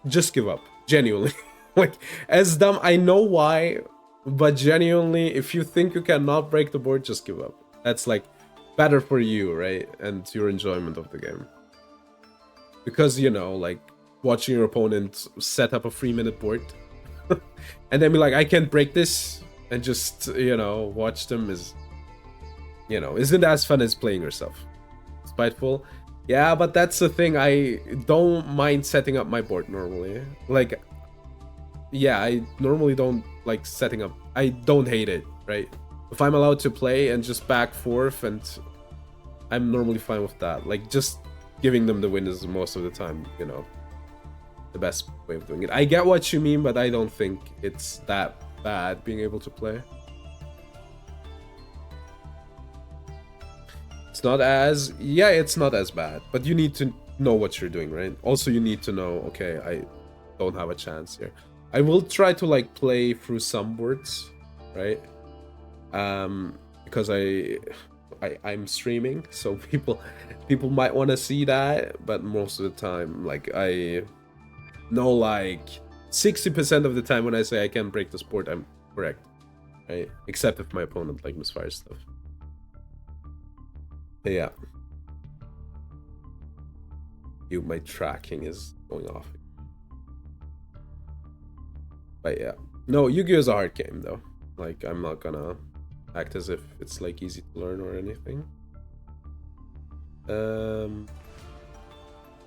just give up. Genuinely. Like, as dumb, I know why, but genuinely, if you think you cannot break the board, just give up. That's like better for you, right? And your enjoyment of the game. Because, you know, like watching your opponent set up a 3-minute board and then be like, I can't break this, and just, you know, watch them is, you know, isn't as fun as playing yourself. Spiteful. Yeah, but that's the thing. I don't mind setting up my board normally. Like, yeah, I normally don't like setting up. I don't hate it, right? If I'm allowed to play and just back forth, and I'm normally fine with that. Like, just giving them the win is most of the time, you know, the best way of doing it. I get what you mean, but I don't think it's that bad being able to play. It's not as, yeah, it's not as bad, but you need to know what you're doing, right? Also, you need to know, okay, I don't have a chance here. I will try to like play through some boards, right? Because I'm streaming, so people might want to see that, but most of the time, like, I know like 60% of the time when I say I can break the sport, I'm correct, right? Except if my opponent like misfires stuff. But yeah. My tracking is going off. But yeah. No, Yu-Gi-Oh! Is a hard game though. Like, I'm not gonna act as if it's like easy to learn or anything.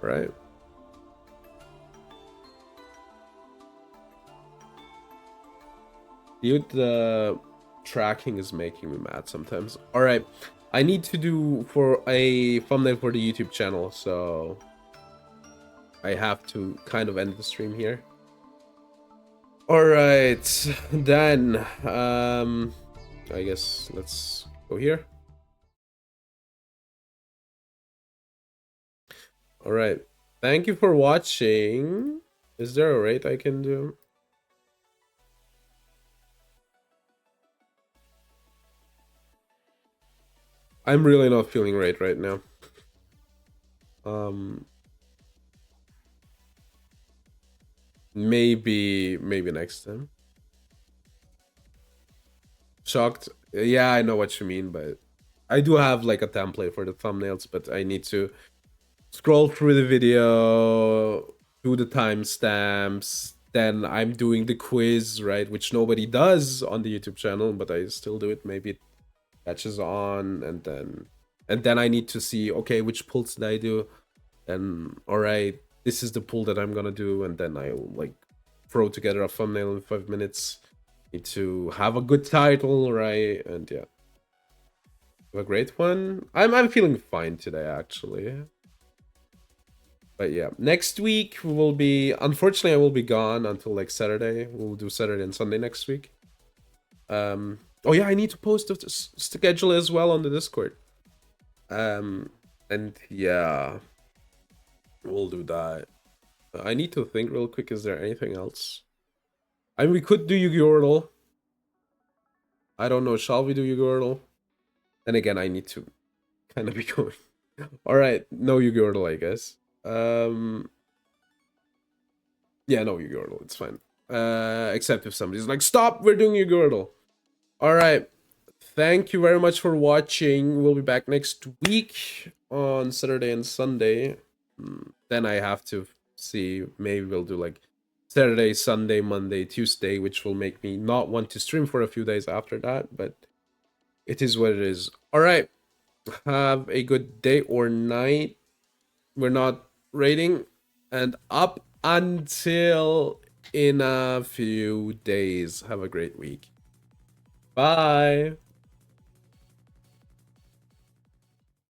Right. Dude, the tracking is making me mad sometimes. Alright. I need to do for a thumbnail for the YouTube channel, so I have to kind of end the stream here. Alright, then I guess let's go here. Alright, thank you for watching. Is there a rate I can do? I'm really not feeling rate right now. Maybe next time. Shocked. Yeah, I know what you mean, but I do have like a template for the thumbnails, but I need to scroll through the video, do the timestamps, then I'm doing the quiz, right, which nobody does on the YouTube channel, but I still do it. Maybe it catches on, and then I need to see, okay, which pulls did I do, and all right, this is the pull that I'm gonna do, and then I'll like throw together a thumbnail in 5 minutes. Need to have a good title, right? And yeah, have a great one. I'm feeling fine today, actually. But yeah, next week we will be, unfortunately I will be gone until like Saturday. We'll do Saturday and Sunday next week. Oh yeah, I need to post the schedule as well on the Discord. And yeah, we'll do that. I need to think real quick, is there anything else? I mean, we could do Yu-Gi-Oh! I don't know, shall we do Yu-Gi-Oh! And again, I need to kind of be going. All right, no Yu-Gi-Oh! I guess. Yeah, no Yu-Gi-Oh! It's fine. Except if somebody's like, stop, we're doing Yu-Gi-Oh! All right. Thank you very much for watching. We'll be back next week on Saturday and Sunday. Then I have to see. Maybe we'll do like Saturday, Sunday, Monday, Tuesday, which will make me not want to stream for a few days after that. But it is what it is. All right. Have a good day or night. We're not rating. And up until in a few days. Have a great week. Bye.